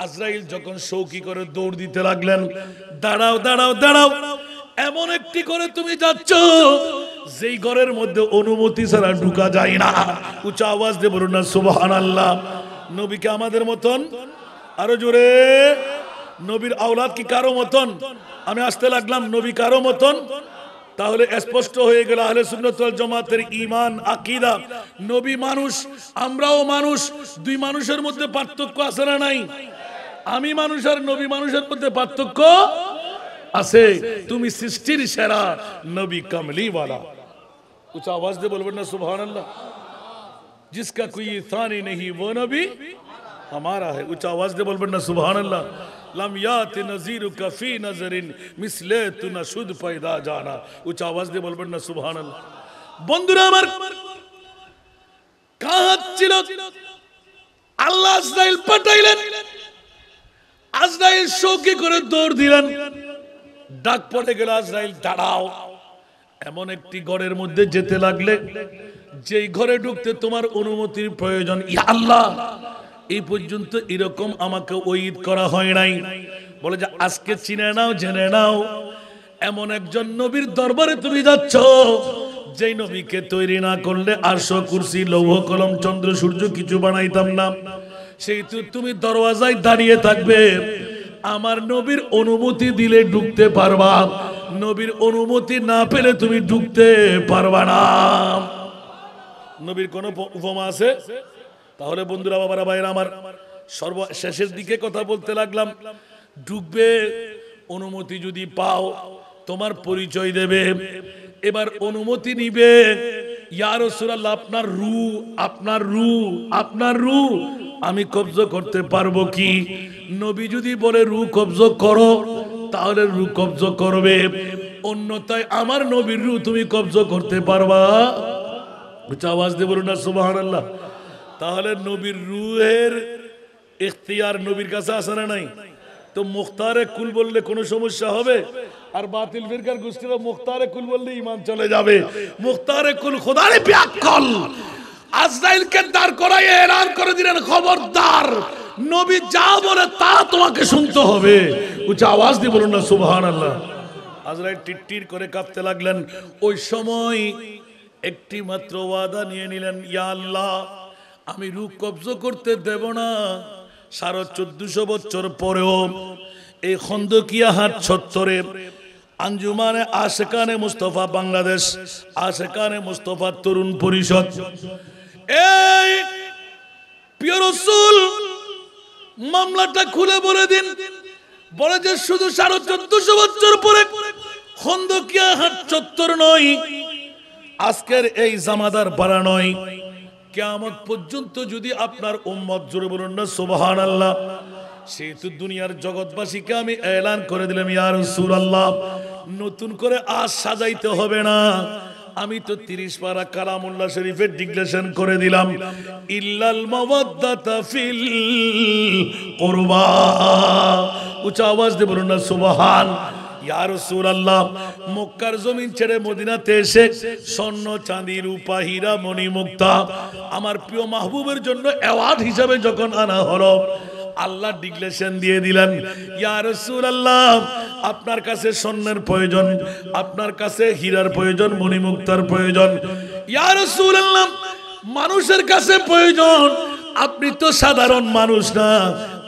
আজরাইল যখন শৌকি করে দৌড় দিতে লাগলেন, দাঁড়াও দাঁড়াও দাঁড়াও, এমন একটি করে তুমি যাচ্ছ যেই ঘরের মধ্যে অনুমতি ছাড়া ঢোকা যায় না। উচ্চ আওয়াজ দিয়ে বলুন না সুবহানাল্লাহ। নবীকে আমাদের মতন, আরো জোরে, নবীর আওলাদ কি কারো মতন? আমি আসতে লাগলাম, নবী কারো মতন? তাহলে স্পষ্ট হয়ে গেল আহলে সুন্নাত ওয়াল জামাতের ঈমান আকীদা। নবী মানুষ, আমরাও মানুষ, দুই মানুষের মধ্যে পার্থক্য আছে না নাই? আমি মানুষ আর নবী মানুষের মধ্যে পার্থক্য আছে। তুমি সৃষ্টির সেরা, নবী কমলি वाला। कुछ आवाज दे बोलबो ना सुभान अल्लाह। जिसका कोई थानी नहीं वो नबी हमारा है। कुछ आवाज दे बोलबो ना सुभान अल्लाह। लम यात नजीरुका फी नजरिन मिसले तू न शुद पैदा जाना। कुछ आवाज दे बोलबो ना सुभान अल्लाह। বন্ধুরা আমার, কাহাত ছিল, আল্লাহ আজরাইল পাঠাইলেন। আজরাইল শোকে করে দৌড় দিলেন। ডাক পড়ে গেল, আজরাইল দাঁড়াও। এমন একটি ঘরের মধ্যে যেতে লাগলে যেই ঘরে ঢুকতে তোমার অনুমতির প্রয়োজন। ইয়া আল্লাহ, এই পর্যন্ত এরকম আমাকে ওয়াইদ করা হয় নাই। বলে যে আজকে চিনে নাও, জেনে নাও, এমন একজন নবীর দরবারে তুমি যাচ্ছ যেই নবীকে তৈরি না করলে আরশ, কুরসি, লৌহ কলম, চন্দ্র সূর্য কিছু বানাইতাম না। সেই তো তুমি দরওয়াজায় দাঁড়িয়ে থাকবে, আমার নবীর অনুমতি দিলে ঢুকতে পারবা, নবীর অনুমতি না পেলে তুমি ঢুকতে পারবা না। নবীর কোন উপমা আছে? তাহলে বন্ধুরা, বাবারা, ভাইরা আমার, সর্বশেষের দিকে কথা বলতে লাগলাম। ঢুকবে, অনুমতি যদি পাও তোমার পরিচয় দেবে। এবার অনুমতি নিবে, ইয়া রাসূলুল্লাহ আপনার রূহ, আপনার রূহ, আপনার রূহ আমি কবজ করতে পারবো কি? নবী যদি বলে রূহ কবজ করো, তাহলে রূহ কবজ করবে, অন্যথায় আমার নবীর রূহ তুমি কবজ করতে পারবা। আওয়াজ দিয়ে বলুন না সুবহানাল্লাহ। তাহলে নবীর রূহের ইখতিয়ার নবীর কাছে আছে না নাই? তো মুখতারে কুল বললে কোনো সমস্যা হবে? আর বাতিল ফিরকার গোষ্ঠীরা মুখতারে কুল বললে ঈমান চলে যাবে। মুখতারে কুল খোদারে বিয়াক্কল আজরাইলকে দাঁড় করায় এলান করে দিলেন, খবরদার নবী যা বলে তা তোমাকে শুনতে হবে। উচ্চ আওয়াজ দিয়ে বলুন না সুবহানাল্লাহ। আজরাইল টিটটির করে কাঁপতে লাগলেন। ওই সময় একটি মাত্র ওয়াদা নিয়ে নিলেন, ইয়া আল্লাহ আমি রূহ কবজ করতে দেব না। 1450 বছর পরেও এই খন্দকিয়া হাট চত্বরে আঞ্জুমানে আশিকানে মুস্তাফা বাংলাদেশ, আশিকানে মুস্তাফা তরুণ পরিষদ, এই প্রিয় রাসূল মামলাটা খুলে বলে দিন। বলে যে শুধু 1450 বছর পরে খন্দকিয়া হাট চত্বর নয়, আজকের এই জামাদার পাড়া নয়, কিয়ামত পর্যন্ত যদি আপনার উম্মত, জোরে বলুন না সুবহানাল্লাহ, সেই তো দুনিয়ার জগৎবাসীকে আমি এলান করে দিলাম, ইয়া রাসূলুল্লাহ নতুন করে আজ সাজাইতে হবে না। আমি তো 30 পারা কালামুল্লাহ শরীফের ডিক্লারেশন করে দিলাম, ইল্লাল মাওয়াদ্দাতা ফিল কুরবা। উচ্চ আওয়াজ দিয়ে বলুন না সুবহান। ইয়া রাসূলুল্লাহ মক্কার জমিন ছেড়ে মদিনাতে এসে স্বর্ণ, চাঁদি, রূপা, হীরা, মণি, মুক্তা আমার প্রিয় মাহবুবের জন্য অ্যাওয়ার্ড হিসাবে যখন আনা হলো, আল্লাহ ডিক্লারেশন দিয়ে দিলেন, ইয়া রাসূলুল্লাহ আপনার কাছে স্বর্ণের প্রয়োজন, আপনার কাছে হীরার প্রয়োজন, মণি, মুক্তার প্রয়োজন। ইয়া রাসূলুল্লাহ মানুষের কাছে প্রয়োজন, আপনি তো সাধারণ মানুষ না,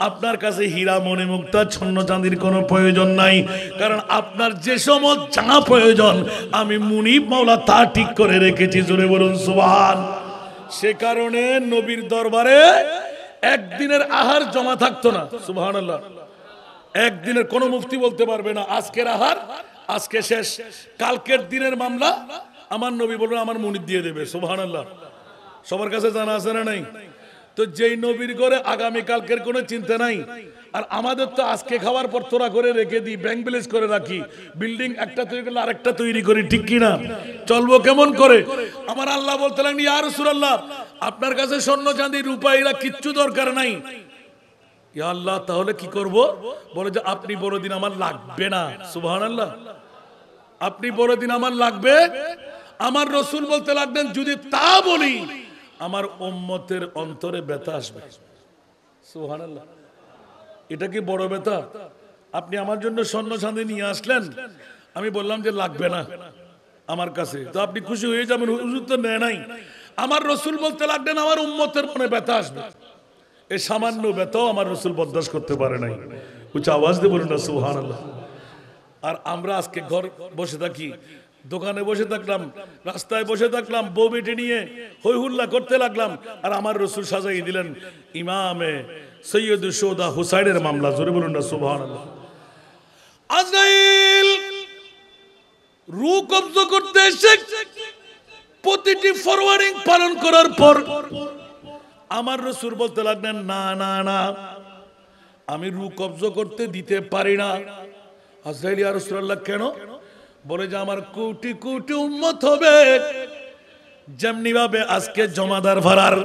আপনার কাছে হীরা, মণি, মুক্তা, স্বর্ণ, চাঁদির কোনো প্রয়োজন নাই, কারণ আপনার যে সময় যা প্রয়োজন আমি মুনিব মাওলা তা ঠিক করে রেখেছি। জোরে বলুন সুবহান। সে কারণে নবীর দরবারে একদিনের আহার জমা থাকতো না। সুবহানাল্লাহ। একদিনের কোনো মুফতি বলতে পারবে না আজকের আহার আজকে শেষ, কালকের দিনের মামলা আমার নবী বলবেন আমার মুনিব দিয়ে দেবে। সুবহানাল্লাহ। সবার কাছে জানা আছে না নাই? তো যেই নবীর ঘরে আগামী কালকের কোনো চিন্তা নাই। আর আমাদের তো আজকে খাওয়ার পর তোরা করে রেখে দিই, ব্যাংক ব্যালেন্স করে রাখি, বিল্ডিং একটা তৈরি করলে আরেকটা তৈরি করি, ঠিক কিনা? চলবো কেমন করে? আমার আল্লাহ বলতে লাগলেন, ইয়া রাসূলুল্লাহ আপনার কাছে স্বর্ণ, চাঁদি, রূপা, হীরা কিচ্ছু দরকার নাই। ইয়া আল্লাহ তাহলে কি করব? বলে যে আপনি বড় দিন আমার লাগবে না। সুবহানাল্লাহ। আপনি বড় দিন আমার লাগবে। আমার রাসূল বলতে লাগলেন, যদি তা বলি আমার উম্মতের অন্তরে ব্যথা আসবে। সুবহানাল্লাহ। এটা কি বড় ব্যথা? আপনি আমার জন্য স্বর্ণ, চাঁদি নিয়ে আসলেন, আমি বললাম যে লাগবে না আমার কাছে, তো আপনি খুশি হয়ে যাবেন, হুজুর তো নেয় নাই। আমার রাসূল বলতে লাগলেন আমার উম্মতের মনে ব্যথা আসবে। এই সামান্য ব্যথাও আমার রাসূল বরদাস্ত করতে পারে নাই। উচ্চ আওয়াজ দিয়ে বলুন না সুবহানাল্লাহ। আর আমরা আজকে ঘর বসে থাকি, দোকানে বসে থাকলাম, রাস্তায় বসে থাকলাম, বউ বেটি নিয়ে হই হুল্লা করতে লাগলাম, আর আমার রসুল সাজাই দিলেন ইমামে সৈয়দুল শুহাদা হুসাইনের মামলা। জোরে বলুন না সুবহানাল্লাহ। আজরাইল রূহ কবজ করতে এসে প্রতিটি ফরওয়ার্ডিং পালন করার পর আমার রাসূল বলতে লাগলেন, না না না, আমি রূহ কবজ করতে দিতে পারি না। আজরাইল, ইয়া রাসূলুল্লাহ, কেন? বলে যে আমার কোটি কোটি উম্মত হবে, যেমনি ভাবে আজকে জমাদার ভাড়ার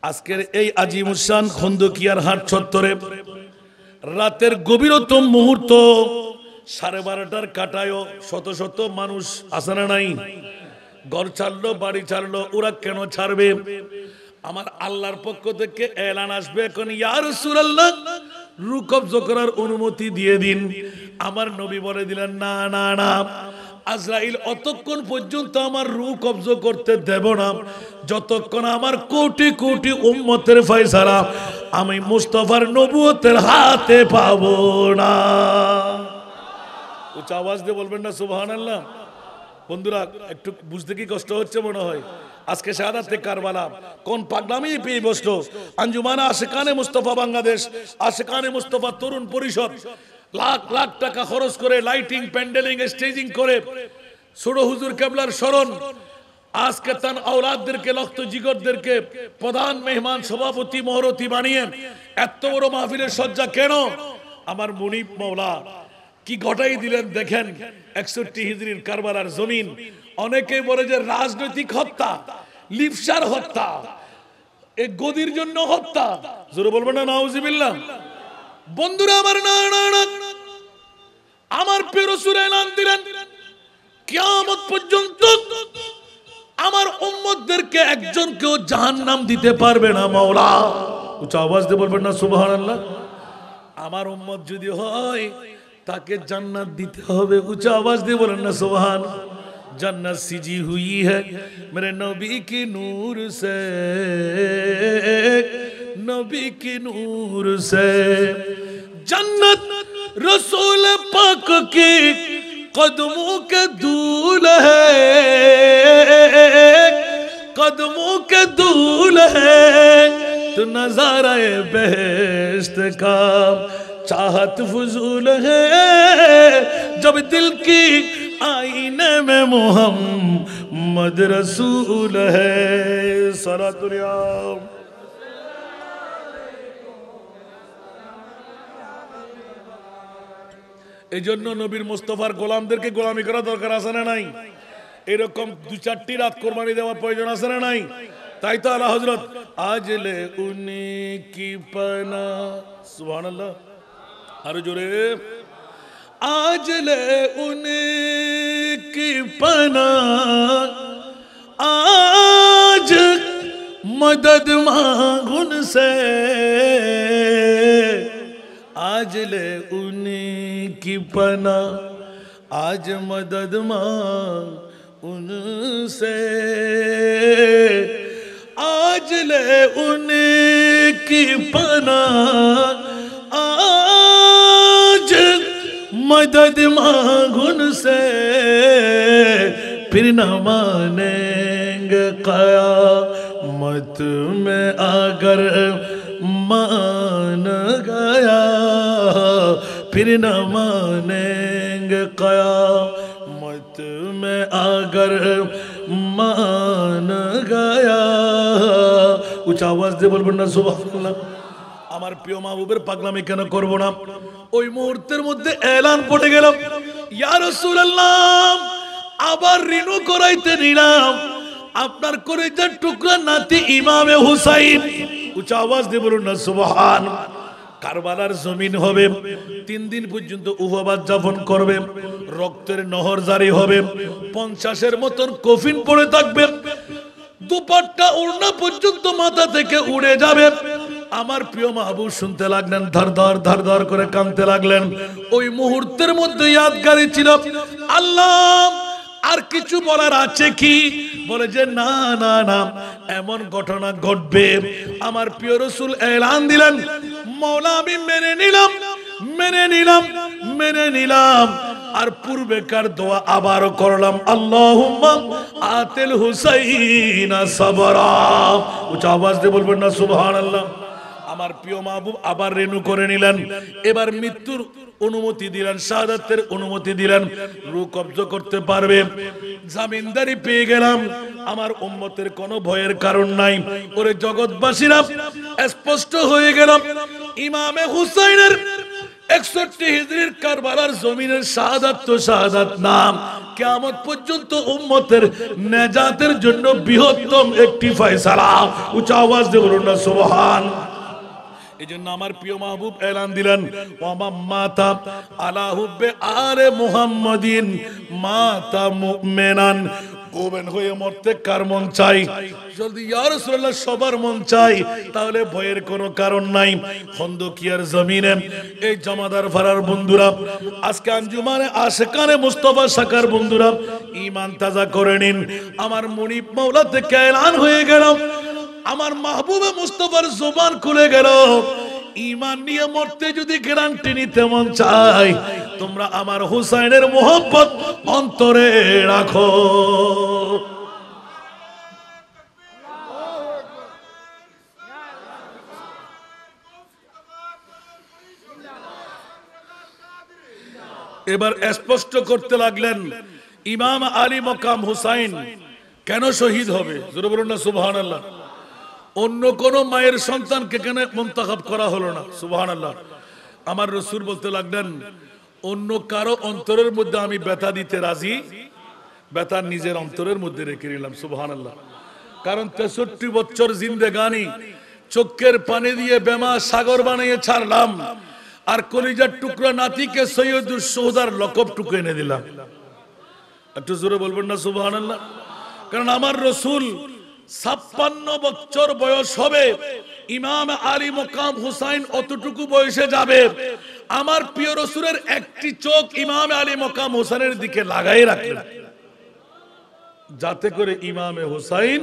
আজকের এই আজিমুসান খন্দকিয়ার হাট চত্বরে রাতের গভীরতম মুহূর্ত 12:30টার কাটায়ও শত শত মানুষ আসে না নাই, ঘর ছাড়লো, বাড়ি ছাড়লো, ওরা কেন ছাড়বে? আমার আল্লাহর পক্ষ থেকে এলান আসবে, এখন ইয়া রাসূলুল্লাহ রূহ কবজ করার অনুমতি দিয়ে দিন। আমার নবী বলে দিলেন, না না না, আজরাইল অতক্ষণ পর্যন্ত আমার রূহ কবজ করতে দেব না যতক্ষণ আমার কোটি কোটি উম্মতের ফয়সালা আমি মুস্তাফার নবুয়তের হাতে পাবো না। উচ্চ আওয়াজ দিয়ে বলবেন না সুবহানাল্লাহ। বন্ধুরা, একটু বুঝতে কি কষ্ট হচ্ছে মনে হয়? আজকে শাহাদাতে কারবালা কোন পাগলামি পেয়ে বসলো? আঞ্জুমানা আশিকানে মুস্তাফা বাংলাদেশ, আশিকানে মুস্তাফা তরুণ পরিষদ লাখ লাখ টাকা খরচ করে লাইটিং, প্যান্ডেলিং, স্টেজিং করে ছোট হুজুর কেবলার স্মরণ আজকে তার আওলাদদেরকে, লক্ত জিগরদেরকে প্রধান মেহমান, সভাপতি, মহরতি বানিয়ে এত বড় মাহফিলের সজ্জা কেন? আমার মুনিব মাওলা কি ঘটাই দিলেন দেখেন। 61 হিজরির কারবালার জমিন, অনেকে বলে যে রাজনৈতিক হত্যা, লিপসার হত্যা, এই গদির জন্য হত্যা। জোরে বলবেন না নাউজুবিল্লাহ। বন্ধুরা আমার, না না না, আমার প্রিয় রাসূল এলান দিলেন কিয়ামত পর্যন্ত আমার উম্মতদেরকে একজনকেও জাহান্নাম দিতে পারবে না মাওলা। উচ্চ আওয়াজ দিয়ে বলবেন না সুবহানাল্লাহ। আমার উম্মত যদি হয় তাকে জান্নাত দিতে হবে। উচ্চ আওয়াজ দিয়ে বলেন না সুবহান। जन्नत सिजी हुई है मेरे नबी की नूर से, नबी की नूर से। जन्नत रसूल पाक की कदमों के धूल है, कदमों के धूल है। तो नजारा बेहश्त का चाहत फजूल है, जब दिल की आईने में मोहम्मद रसूल है। सलातुल्लाह এই জন্য নবীর মুস্তাফার গোলামদেরকে গোলামি করা দরকার আছে না নাই? এরকম 2-4টি রাত কোরবানি দেওয়ার প্রয়োজন আছে না নাই? তাই তো আলা হযরত আজলে উনি কি পানা, সুবহানাল্লাহ, আরো জোরে, আজলে উনি কি পানা आज मदद मांगो उनसे, आज ले उनकी पना आज मदद मांग उनसे, आज ले उनकी पना आज मदद मांग उनसे, फिर न मानेंगे क़यामत में अगर मान गया, फिर न मानेंगे क़यामत में अगर मान गया। उच्च आवाज दे बोलবেন না সুবহানাল্লাহ। আমার প্রিয় মাহবুবের পাগলামি কেন করব না? ওই মুহূর্তের মধ্যে এলান পড়ে গেল, ইয়া রাসূলুল্লাহ আবার রিনু করাইতে নিলাম আপনার কলিজার টুকরা নাতি ইমামে হুসাইন। উচ্চ আওয়াজ দিয়ে বলুন না সুবহান। কারবালার জমিন হবে, 3 দিন পর্যন্ত উহবাদ যাপন করবে, রক্তের নহর জারি হবে, 50-এর মতন কফিন পড়ে থাকবে, দুপাট্টা ওড়না পর্যন্ত মাথা থেকে উড়ে যাবে। আমার প্রিয় মাহবুব শুনতে লাগলেন, ধর ধর ধর ধর করে কাঁদতে লাগলেন। ওই মুহূর্তের মধ্যে ইয়াদগারি ছিল, আল্লাহ আর কিছু বলার আছে কি? বলে যে না না না, এমন ঘটনা ঘটবে। আমার প্রিয় রাসূল এলান দিলেন, মাওলা আমি মেনে নিলাম, মেনে নিলাম, মেনে নিলাম। আর পূর্বেকার দোয়া আবারও করলাম, আল্লাহুম্মা আতিল হুসাইনা সাবরা। উচ্চ আওয়াজ দিয়ে বলবেন না সুবহানাল্লাহ। আমার প্রিয় মাহবুব আবার রেনু করে নিলেন, এবার মৃত্যুর অনুমতি দিলেন, শাহাদাতের অনুমতি দিলেন, রূহ কবজ করতে পারবে, জামিনদারি পেয়ে গেলাম, আমার উম্মতের কোনো ভয়ের কারণ নাই। ওরে জগৎবাসীরা, স্পষ্ট হয়ে গেল ইমামে হুসাইনের 61 হিজরির কারবালার জমিনের শাহাদাত তো শাহাদাত নাম, কিয়ামত পর্যন্ত উম্মতের নেজাতের জন্য বৃহত্তম একটি ফয়সালা। উচ্চ আওয়াজ দিয়ে বলুন না সুবহান। এজন্য আমার প্রিয় মাহবুব এলান দিলেন, ওয়া মাতা আলা হুব্বে আলে মুহাম্মাদিন মাতা মুমিনান। গোবেন হয়ে মরতে কার মন চাই? যদি ইয়া রাসূলুল্লাহ সবার মন চাই, তাহলে ভয়ের কোনো কারণ নাই। খন্দকিয়ার জমিনে এই জমাদার ফারার বন্ধুরা, আজকে আঞ্জুমানে আশিকানে মুস্তাফা শাকার বন্ধুরা, ঈমান তাজা করে নিন। আমার মুনিব মাওলা থেকে এলান হয়ে গেল, আমার মাহবুবে মুস্তাফার জবান খুলে গেল, ঈমান নিয়ে মরতে যদি গ্যারান্টি নিতে মন চাই, তোমরা আমার হুসাইনের মোহব্বত অন্তরে রাখো। এবার স্পষ্ট করতে লাগলেন, ইমাম আলী মকাম হুসাইন কেন শহীদ হবে? জোরে বলুন না সুবহানাল্লাহ। অন্য কোন মায়ের সন্তানকে কেন মুনতাখাব করা হলো না? সুবহানাল্লাহ। আমার রাসূল বলতে লাগলেন, অন্য কারো অন্তরের মধ্যে আমি ব্যথা দিতে রাজি, ব্যথা নিজের অন্তরের মধ্যে রেখে নিলাম। সুবহানাল্লাহ। কারণ 63 বছর জিন্দেগানি চোখের পানি দিয়ে বেমা সাগর বানিয়ে ছাড়লাম, আর কলিজার টুকরা নাতিকে সৈয়দুস শুহাদার লকবটুকু এনে দিলাম। একটু জোরে বলবেন না সুবহানাল্লাহ। কারণ আমার রাসূল 56 বছর বয়স হবে, ইমাম আলী মকাম হুসাইন অতটুকু বয়সে যাবে, আমার প্রিয় রাসূলের একটি চোখ ইমাম আলী মকাম হুসাইনের দিকে লাগাই রাখলেন, যাতে করে ইমামে হুসাইন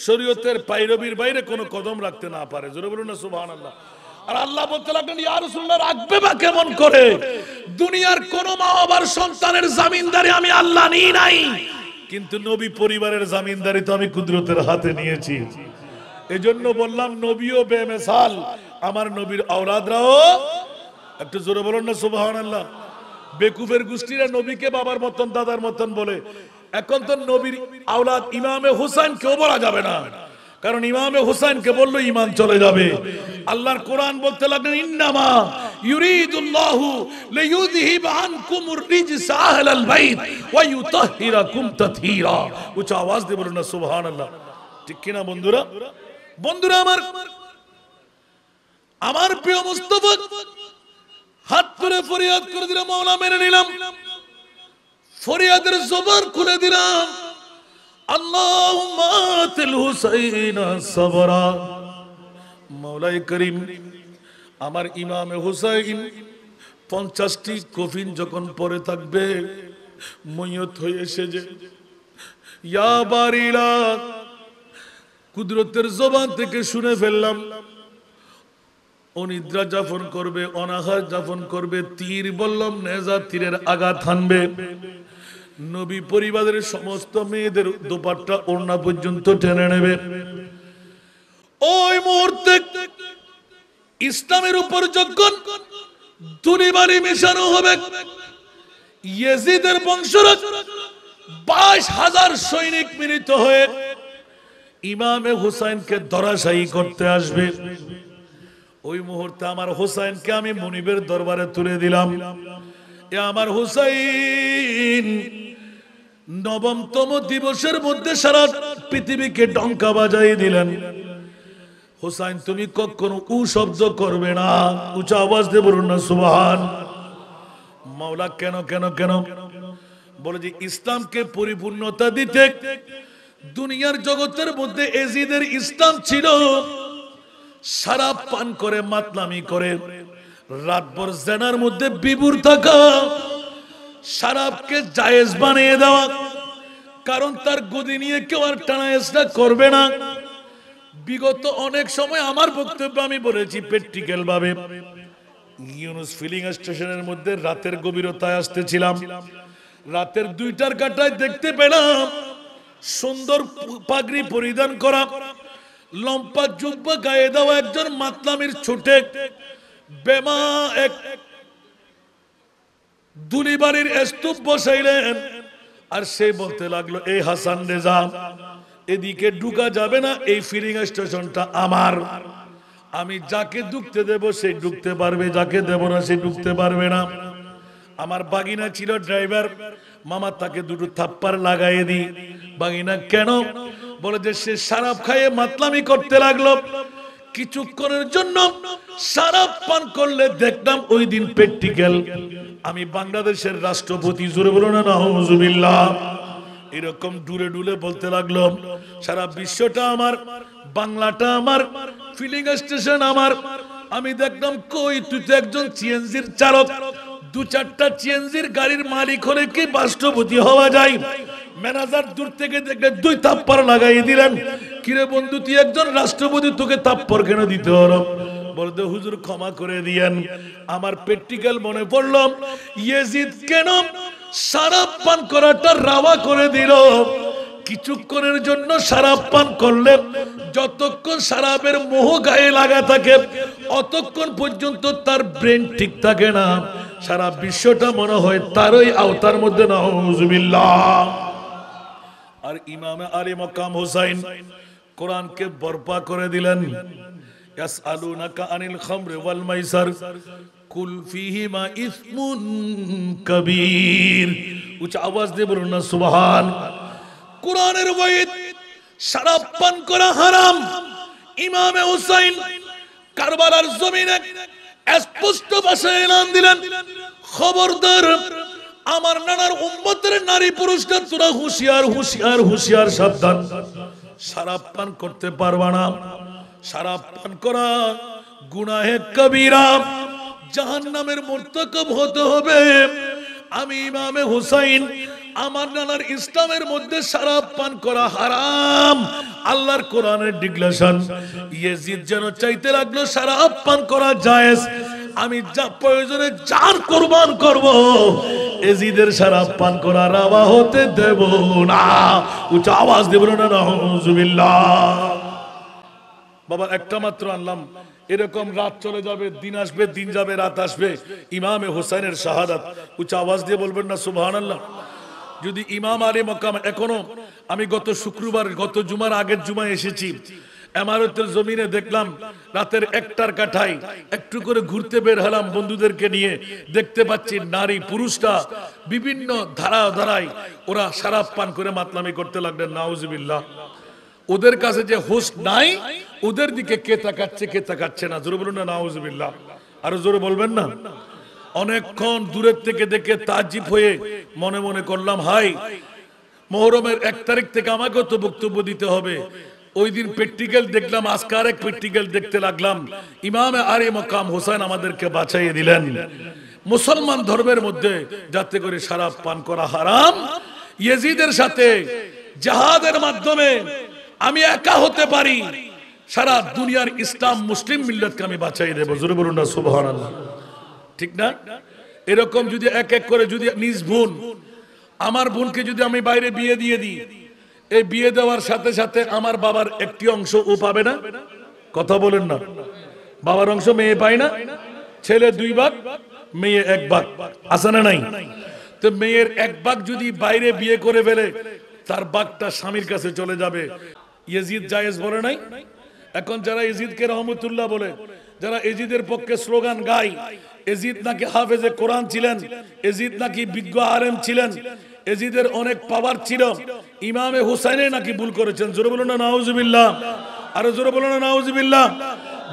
শরীয়তের পায়রবির বাইরে কোনো কদম রাখতে না পারে। জোরে বলুন না সুবহানাল্লাহ। আর আল্লাহ বলতে লাগলেন, ইয়া রাসূলুল্লাহ রাখবে বা কেমন করে? দুনিয়ার কোন মা বাবার সন্তানের জামিনদারি আমি আল্লাহ নিই নাই, কিন্তু নবী পরিবারের জামিনদারি তো আমি কুদরতের হাতে নিয়েছি। এজন্য বললাম, নবীও বেমিসাল, আমার নবীর আওলাদরাও। একটু জোরে বলুন না সুবহানাল্লাহ। বেকুফের গোষ্ঠীরা নবীকে বাবার মতন দাদার মতন বলে, এখন তো নবীর আওলাদ ইমামে হুসাইন কেউ বলা যাবে না, কারণ ইমামে হুসাইনকে বললো ঈমান চলে যাবে। আল্লাহর কোরআন বলতে লাগলেন, ইন্নামা ইউরিদুল্লাহু লিইউযহিবা আনকুমুর রিজসা আহলাল বাইত ওয়া ইউতাহহিরাকুম তাতহীরা। উচ্চ আওয়াজ দিয়ে বলুন না সুবহানাল্লাহ। ঠিক কি না বন্ধুরা? বন্ধুরা আমার, আমার প্রিয় মুস্তাফা হাত তুলে ফরিয়াদ করে দিলাম, মাওলা মেনে নিলাম, ফরিয়াদের জবান খুলে দিলাম, আল্লাহুম্মা আতিল হুসাইনা সাবরা। মাওলাই করিম, আমার ইমামে হুসাইন 50টি কফিন যখন পরে থাকবে, ময়ত হয়ে এসেছে, ইয়া বারিলা, কুদরতের জবান থেকে শুনে ফেললাম, অনিদ্রা যাপন করবে, অনাহার যাপন করবে, তীর বললাম নেজা তীরের আঘাত হানবে, নবী পরিবারের সমস্ত মেয়েদের দোপাট্টা ওড়না পর্যন্ত টেনে নেবে। ওই মুহূর্তে ইসলামের উপর যখন ধুলিবালি মিশানো হবে, ইয়েজিদের বংশরজ 22,000 সৈনিক মিলিত হয়ে ইমামে হুসাইনকে ধরাশায়ী করতে আসবে। ওই মুহূর্তে আমার হুসাইনকে আমি মুনিবের দরবারে তুলে দিলাম, এ আমার হুসাইন, নবমতম দিবসের মধ্যে সারা পৃথিবীকে ডঙ্কা বাজাই দিলেন, হুসাইন তুমি কখনো উ শব্দ করবে না। উচ্চ আওয়াজ দিয়ে বলুন না সুবহান। মাওলা কেন কেন কেন বলে যে ইসলামকে পরিপূর্ণতা দিতে, দুনিয়ার জগতের মধ্যে এজিদের ইসলাম ছিল শরাব পান করে, মাতলামি করে, রাতভর জেনার মধ্যে বিভোর থাকা, শরাবকে জায়েজ বানিয়ে দেওয়া, কারণ তার গদি নিয়ে কেউ আর টানাহেঁচড়া করবে না। বিগত অনেক সময় আমার বক্তব্য আমি বলেছি প্র্যাকটিক্যাল ভাবে, ইউনুস ফিলিং স্টেশনের মধ্যে রাতের গভীরতায় আসতেছিলাম, রাতের 2টার কাটায় দেখতে পেলাম সুন্দর পাগড়ি পরিধান করা, লম্বা জুব্বা গায়ে দেওয়া একজন মাতলামির ছুটে বেমা এক দুলিবাড়ির স্তূপ বসাইলেন। আর সে বলতে লাগলো, এই হাসান রেজা, এদিকে ঢুকা যাবে না, এই ফিলিং স্টেশনটা আমার। আমি যাকে ঢুকতে দেব সে ঢুকতে পারবে, যাকে দেব না সে ঢুকতে পারবে না। আমার বাগিনা ছিল ড্রাইভার, মামা তাকে 2টো থাপ্পড় লাগাই দি। বাগিনা কেন? বলে যে সে শরাব খাইয়ে মাতলামি করতে লাগলো। কিছুক্ষণের জন্য শরাব পান করলে দেখলাম ওই দিন প্র্যাকটিক্যাল আমি বাংলাদেশের রাষ্ট্রপতি। জোরে বলো না নাউজুবিল্লাহ। এরকম ডুলে ডুলে বলতে লাগলো, সারা বিশ্বটা আমার, বাংলাটা আমার, ফিলিং স্টেশন আমার। আমি দেখলাম, কই তুই তো একজন সিএনজির চালক, 2-4টা সিএনজির গাড়ির মালিক হলে কি রাষ্ট্রপতি হওয়া যায়? ম্যানেজার দূর থেকে দেখলে 2 থাপ্পড় লাগাই দিলেন। কিরে বন্ধু, তুই একজন রাষ্ট্রপতি, তোকে থাপ্পড় কেন দিতে হলো? বলতে, হুজুর ক্ষমা করে দিয়েন, আমার প্র্যাকটিক্যাল মনে পড়লো, ইয়েজিদ কেন শরাব পান করাটা রাওয়া করে দিল। কিছুক্ষণের জন্য শরাব পান করলে যতক্ষণ শরাবের মোহ গায়ে লাগা থাকে অতক্ষণ পর্যন্ত তার ব্রেন ঠিক থাকে না, সারা বিশ্বটা মনে হয় তারই আওতার মধ্যে। নাউজুবিল্লাহ। আর ইমামে আলী মকাম হুসাইন কোরআনকে বরপা করে দিলেন। ইয়াসআলুনাকা আনিল খামরি ওয়াল মাইসার কুল ফীহিমা ইসমুন কবীর। উচ্চ আওয়াজ দিয়ে বলুন না সুবহান। কোরআনের ওয়াইদ, শরাব পান করা হারাম। ইমামে হুসাইন কারবালার জমিনে স্পষ্ট ভাষায় এলান দিলেন, খবরদার আমার নানার উম্মতের নারী পুরুষরা তোরা হুঁশিয়ার, হুঁশিয়ার, হুঁশিয়ার, সাবধান। শরাব পান করতে পারবা না। শরাব পান করা গুনাহে কবিরা, জাহান্নামের মুরতাকিব হতে হবে। আমি ইমামে হুসাইন, আমার নানার ইসলামের মধ্যে শরাব পান করা হারাম, আল্লাহর কোরআনের ডিক্লারেশন। ইয়েজিদ যেন চাইতে লাগলো শরাব পান করা জায়েজ, আমি যা প্রয়োজনে জান কুরবান করব, এজিদের শরাব পান করা রাওয়া হতে দেব না। উচ্চ আওয়াজ দেব না নাউজুবিল্লাহ। বাবা একটা মাত্র আনলাম, এরকম রাত চলে যাবে, দিন আসবে, দিন যাবে, রাত আসবে, ইমামে হুসাইনের শাহাদাত। উচ্চ আওয়াজ দিয়ে বলবেন না সুবহানাল্লাহ। যদি ইমাম আলী মকাম, এখনো আমি গত শুক্রবার, গত জুমার আগের জুমায় এসেছি, এমারতের জমিনে দেখলাম রাতের 1টার কাঠায় একটু করে ঘুরতে বের হলাম বন্ধুদেরকে নিয়ে, দেখতে পাচ্ছি নারী পুরুষরা বিভিন্ন ধারায় ওরা শরাব পান করে মাতলামি করতে লাগলেন। নাউজুবিল্লাহ। ওদের কাছে যে হুঁশ নাই, ওদের দিকে কে তাকাচ্ছে কে তাকাচ্ছে না? জোরে বলুন না নাউজুবিল্লাহ। আরো জোরে বলবেন না। অনেকক্ষণ দূরের থেকে দেখে তাজ্জিব হয়ে মনে মনে করলাম, হাই, মুহররমের 1 তারিখ থেকে আমাকেও তো বক্তব্য দিতে হবে। ওই দিন প্র্যাকটিক্যাল দেখলাম, আজকে আরেক প্র্যাকটিক্যাল দেখতে লাগলাম। ইমামে আলী মকাম হুসাইন আমাদেরকে বাঁচাইয়ে দিলেন। মুসলমান ধর্মের মধ্যে যাতে করে শরাব পান করা হারাম, ইয়েজিদের সাথে জিহাদের মাধ্যমে আমি একা হতে পারি, সারা দুনিয়ার ইসলাম মুসলিম মিল্লাতকে আমি বাঁচাইয়ে দেব। জোরে বলুন না সুবহানাল্লাহ। ঠিক না? এরকম যদি এক এক করে, যদি নিজ বোন, আমার বোনকে যদি আমি বাইরে বিয়ে দিয়ে দিই, এই বিয়ে দেওয়ার সাথে সাথে আমার বাবার একটি অংশ ও পাবে না? কথা বলেন না। বাবার অংশ মেয়ে পায় না? ছেলে 2 ভাগ, মেয়ে 1 ভাগ, আছে না নাই? তো মেয়ের 1 ভাগ যদি বাইরে বিয়ে করে ফেলে, তার ভাগটা স্বামীর কাছে চলে যাবে। ইয়েজিদ জায়েজ বলে নাই? এখন যারা ইয়েজিদকে রহমতুল্লাহ বলে, যারা এজিদের পক্ষে স্লোগান গায়, এজিদ নাকি হাফেজে কোরআন ছিলেন, এজিদ নাকি বিজ্ঞ আলেম ছিলেন, এজিদের অনেক পাওয়ার ছিল, ইমামে হুসাইনে নাকি ভুল করেছেন। জোরে বলুন না নাউজুবিল্লাহ। আরো জোরে বলুন না নাউজুবিল্লাহ।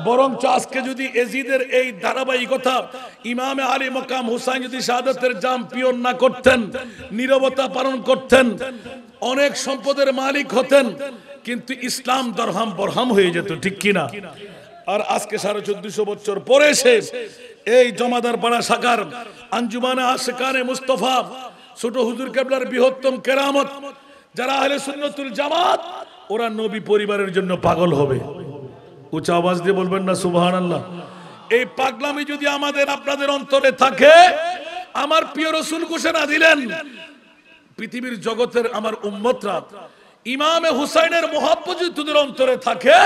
বরঞ্চ আজকে যদি এজিদের এই ধারাবাহিকতা ইমামে আলী মকাম হুসাইন যদি শাহাদাতের জাম পিয়ন না করতেন, নীরবতা পালন করতেন, অনেক সম্পদের মালিক হতেন, কিন্তু ইসলাম দরহাম বরহাম হয়ে যেত। ঠিক কিনা? আর আজকে 1450 বছর পরে এসে এই জমাদার পাড়া শাখার আঞ্জুমানে আশিকানে মুস্তাফা ছোট হুজুর কেবলার বৃহত্তম কেরামত, যারা আহলে সুন্নাতুল জামাত, ওরা নবী পরিবারের জন্য পাগল হবে। উচ্চ আওয়াজ দিয়ে বলবেন না সুবহানাল্লাহ। এই পাগলামি যদি আমাদের আপনাদের অন্তরে থাকে, আমার প্রিয় রাসূল ঘোষণা দিলেন পৃথিবীর জগতের আমার উম্মতরা, ইমামে হুসাইনের মুহাব্বত যদি তোদের অন্তরে থাকে,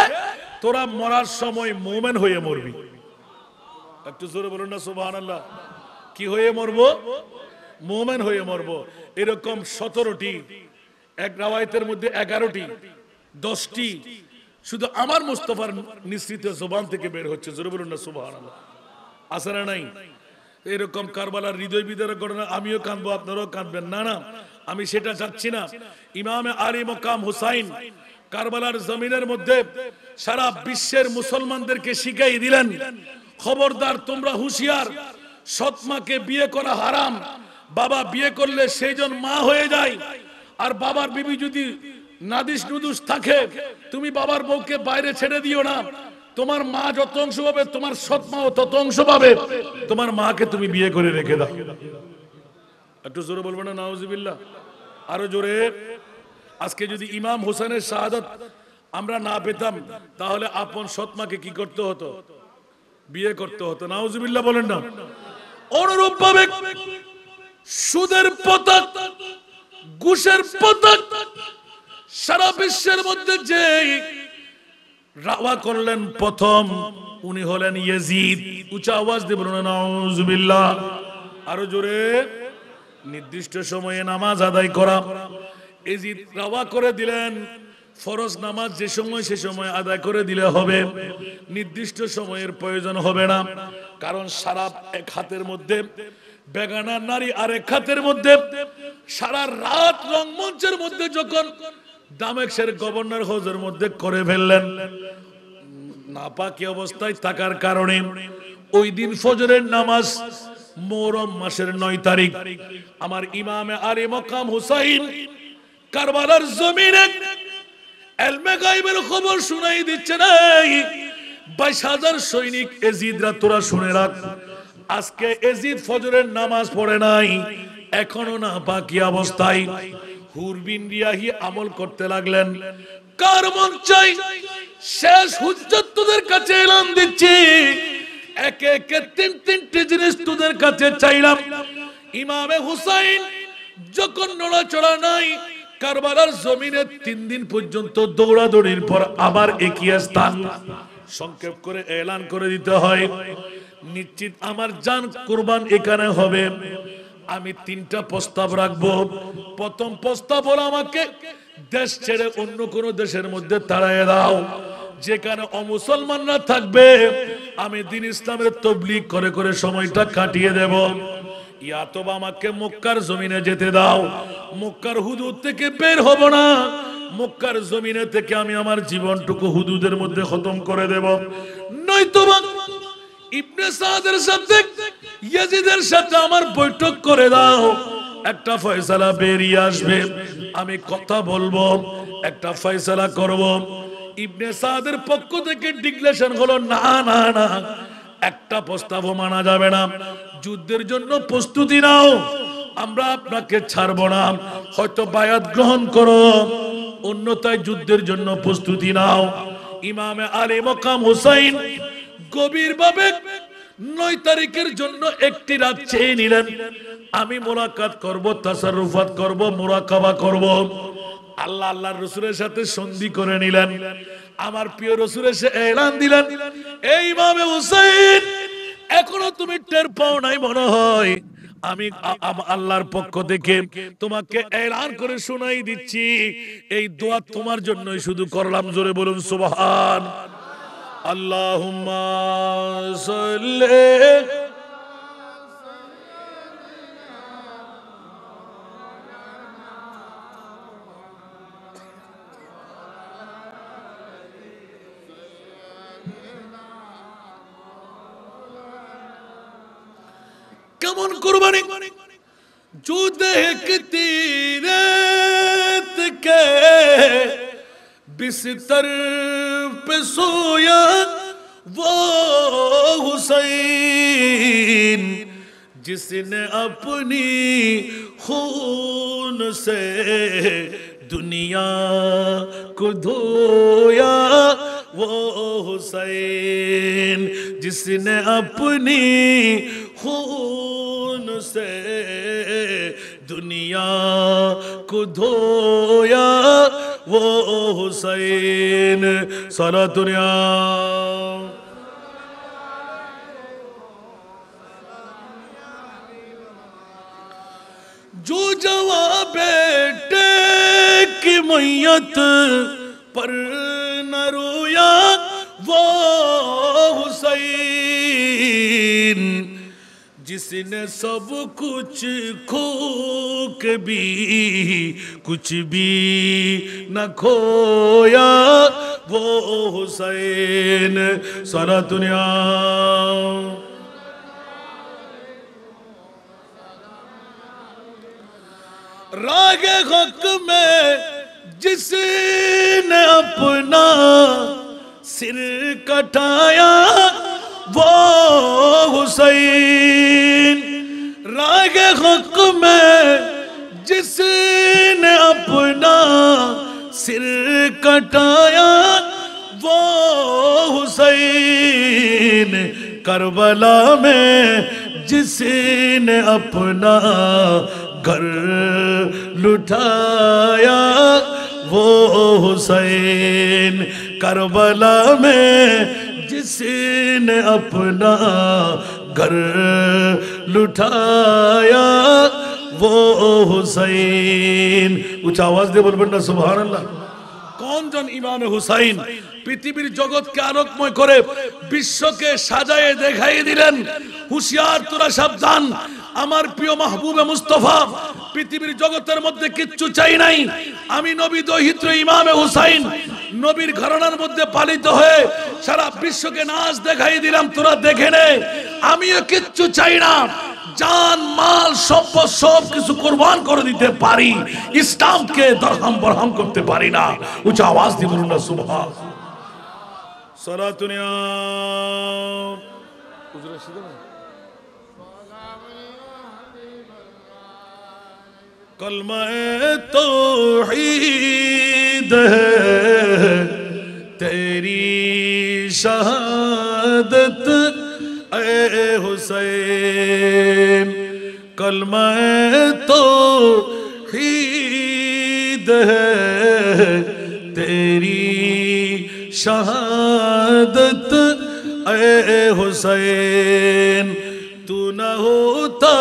তোরা মরার সময় মুমিন হয়ে মরবি। একটু জোরে বলুন না সুবহানাল্লাহ। কি হয়ে মরবো? মুমিন হয়ে মরবো। এরকম 17টি, এক রাওয়ায়াতের মধ্যে 11টি, 10টি শুধু আমার মুস্তাফার নিঃসৃত জবান থেকে বের হচ্ছে। জোরে বলুন না সুবহানাল্লাহ। আছে না নাই? এরকম কারবালার হৃদয় বিদারক ঘটনা আমিও কাঁদবো, আপনারাও কাঁদবেন। না না, আমি সেটা চাচ্ছি না। ইমামে আলী মকাম হুসাইন কারবালার জমিনের মধ্যে সারা বিশ্বের মুসলমানদেরকে শিখাই দিলেন, খবরদার তোমরা হুঁশিয়ার, সৎ মাকে বিয়ে করা হারাম। বাবা বিয়ে করলে সেইজন মা হয়ে যায়। আর বাবার বিবি যদি নাদিস নুদুস থাকে, তুমি বাবার বউকে বাইরে ছেড়ে দিও না। তোমার মা যত অংশ পাবে, তোমার সৎ মাও তত অংশ পাবে। তোমার মাকে তুমি বিয়ে করে রেখে দাও। একটু জোরে বলবে না নাউজুবিল্লাহ? আরো জোরে। আজকে যদি ইমাম হোসেনের শাহাদাত আমরা না পেতাম, তাহলে আপন সৎ মাকে কি করতে হতো? বিয়ে করতে হতো। নাউজুবিল্লাহ বলেন না? অনুরূপ ভাবে সুদের পতক, ঘুষের পতক সারা বিশ্বের মধ্যে যে রাওয়া করলেন প্রথম, উনি হলেন ইয়াজিদ। উচ্চ আওয়াজ দিয়ে বলুন নাউজুবিল্লাহ। আরো জোরে। নির্দিষ্ট সময়ে নামাজ আদায় করা ইয়াজিদ রাওয়া করে দিলেন। ফরজ নামাজ যে সময় সে সময় আদায় করে দিলে হবে, নির্দিষ্ট সময়ের প্রয়োজন হবে না। কারণ সারা এক হাতের মধ্যে বেগানা নারী, আর এক হাতের মধ্যে সারা রাত রংমঞ্চের মধ্যে যখন দামেস্কের গভর্নর হাউসের মধ্যে করে ফেললেন, নাপাকি অবস্থায় থাকার কারণে ওই দিন ফজরের নামাজ মুহররম মাসের 9 তারিখ আমার ইমামে আলী মকাম হুসাইন কারবালার জমিনে ইলমে গায়বের খবর শুনাই দিচ্ছে। নাই 22,000 সৈনিক এজিদরা, তোরা শুনে রাখ, আজকে এজিদ ফজরের নামাজ পড়ে নাই, এখনো নাপাকি অবস্থায় হুরবিন রিয়াহি আমল করতে লাগলেন। কার মন চাই শেষ হুজ্জত তোদের কাছে এলান দিচ্ছি, একে একে তিনটে জিনিস তোদের কাছে চাইলাম। ইমামে হুসাইন যখন নড়াচড়া নাই, কারবালার জমিনে 3 দিন পর্যন্ত দৌড়াদৌড়ির পর আবার একই স্থান। সংক্ষেপ করে এলান করে দিতে হয়, নিশ্চিত আমার জান কুরবান এখানে হবে। আমি 3টা প্রস্তাব রাখবো। প্রথম প্রস্তাব হলো, আমাকে দেশ ছেড়ে অন্য কোন দেশের মধ্যে তাড়াইয়ে দাও, যেখানে অমুসলমানরা থাকবে। আমি দ্বীন ইসলামের তাবলীগ করে করে সময়টা কাটিয়ে দেব। ইয়া তবে আমাকে মক্কার জমিনে যেতে দাও। মক্কার হুদুদ থেকে বের হব না, মক্কার জমিনে থেকে আমি আমার জীবনটুকু হুদুদের মধ্যে খতম করে দেব। নয়তোবা ইবনে সাদের সাথে ইয়াজিদের সাথে আমার বৈঠক করে দাও, একটা ফয়সালা বেরিয়ে আসবে, আমি কথা বলবো, একটা ফয়সালা করব। ইবনে সাদের পক্ষ থেকে ডিক্লেরেশন হলো, না না না, একটা প্রস্তাবও মানা যাবে না। যুদ্ধের জন্য প্রস্তুতি নাও, আমরা আপনাকে ছাড়বো না, হয়তো বায়াত গ্রহণ করো, অন্যথায় যুদ্ধের জন্য প্রস্তুতি নাও। ইমামে আলী মকাম হুসাইন গভীরভাবে 9 তারিখের জন্য একটি রাত চেয়ে নিলেন। আমি মোলাকাত করব, তাসাররুফাত করব, মুরাকাবা করব। আল্লাহ আল্লাহর রাসূলের সাথে সন্ধি করে নিলেন। আমার প্রিয় রাসূল এসে এলান দিলেন, এই ইমামে হুসাইন, এখনো তুমি টের পাও নাই মনে হয়, আমি আল্লাহর পক্ষ থেকে তোমাকে এলান করে শোনাই দিচ্ছি, এই দোয়া তোমার জন্যই শুধু করলাম। জোরে বলুন সুবহান। আল্লাহুম্মা সাল্লি কেমন কুরবানি जो देखती रात के बिस्तर पे सोया वो हुसैन जिसने अपनी खून से दुनिया को धोया वो हुसैन जिसने अपनी खून से दुनिया को धोया वो हुसैन सलात दुनिया जो जवाब बेटे की मैयत पर न रोया वो हुसैन जिसने सब कुछ खो के भी कुछ भी न खोया वो हुसैन सारा दुनिया रागे हक में जिसने अपना सिर कटाया वो हुसैन रागे हक में जिसने अपना सिर कटाया वो हुसैन करबला में जिसने अपना घर लुटाया वो हुसैन करबला में जिसने अपना घर लुटाया वो हुसैन ऊंचा आवाज दे बोलবেন না সুবহানাল্লাহ কোন জন ইমাম হুসাইন পৃথিবীর জগৎকে আলোকময় করে বিশ্বকে সাজায়ে দেখাই দিলেন হুঁশিয়ার তোরা সাবধান আমার প্রিয় মাহবুবে মুস্তাফা পৃথিবীর জগতের মধ্যে কিচ্ছু চাই নাই আমি নবী দহিত্র ইমামে হুসাইন নবীর ঘরানার মধ্যে পালিত হয়ে সারা বিশ্বকে নাচ দেখাই দিলাম তোরা দেখে নে আমিও কিচ্ছু চাই না জান মাল সম্পদ সব কিছু কুরবান করে দিতে পারি ইসলামকে দরহাম বরহাম করতে পারি না উচ্চ আওয়াজ দিয়ে বলুন না সুবহান সালাতুনিয়া হুজুর সিধা कलमा तौहीद है तेरी शहादत ए हुसैन कलमा तौहीद है तेरी शहादत ए हुसैन तू न होता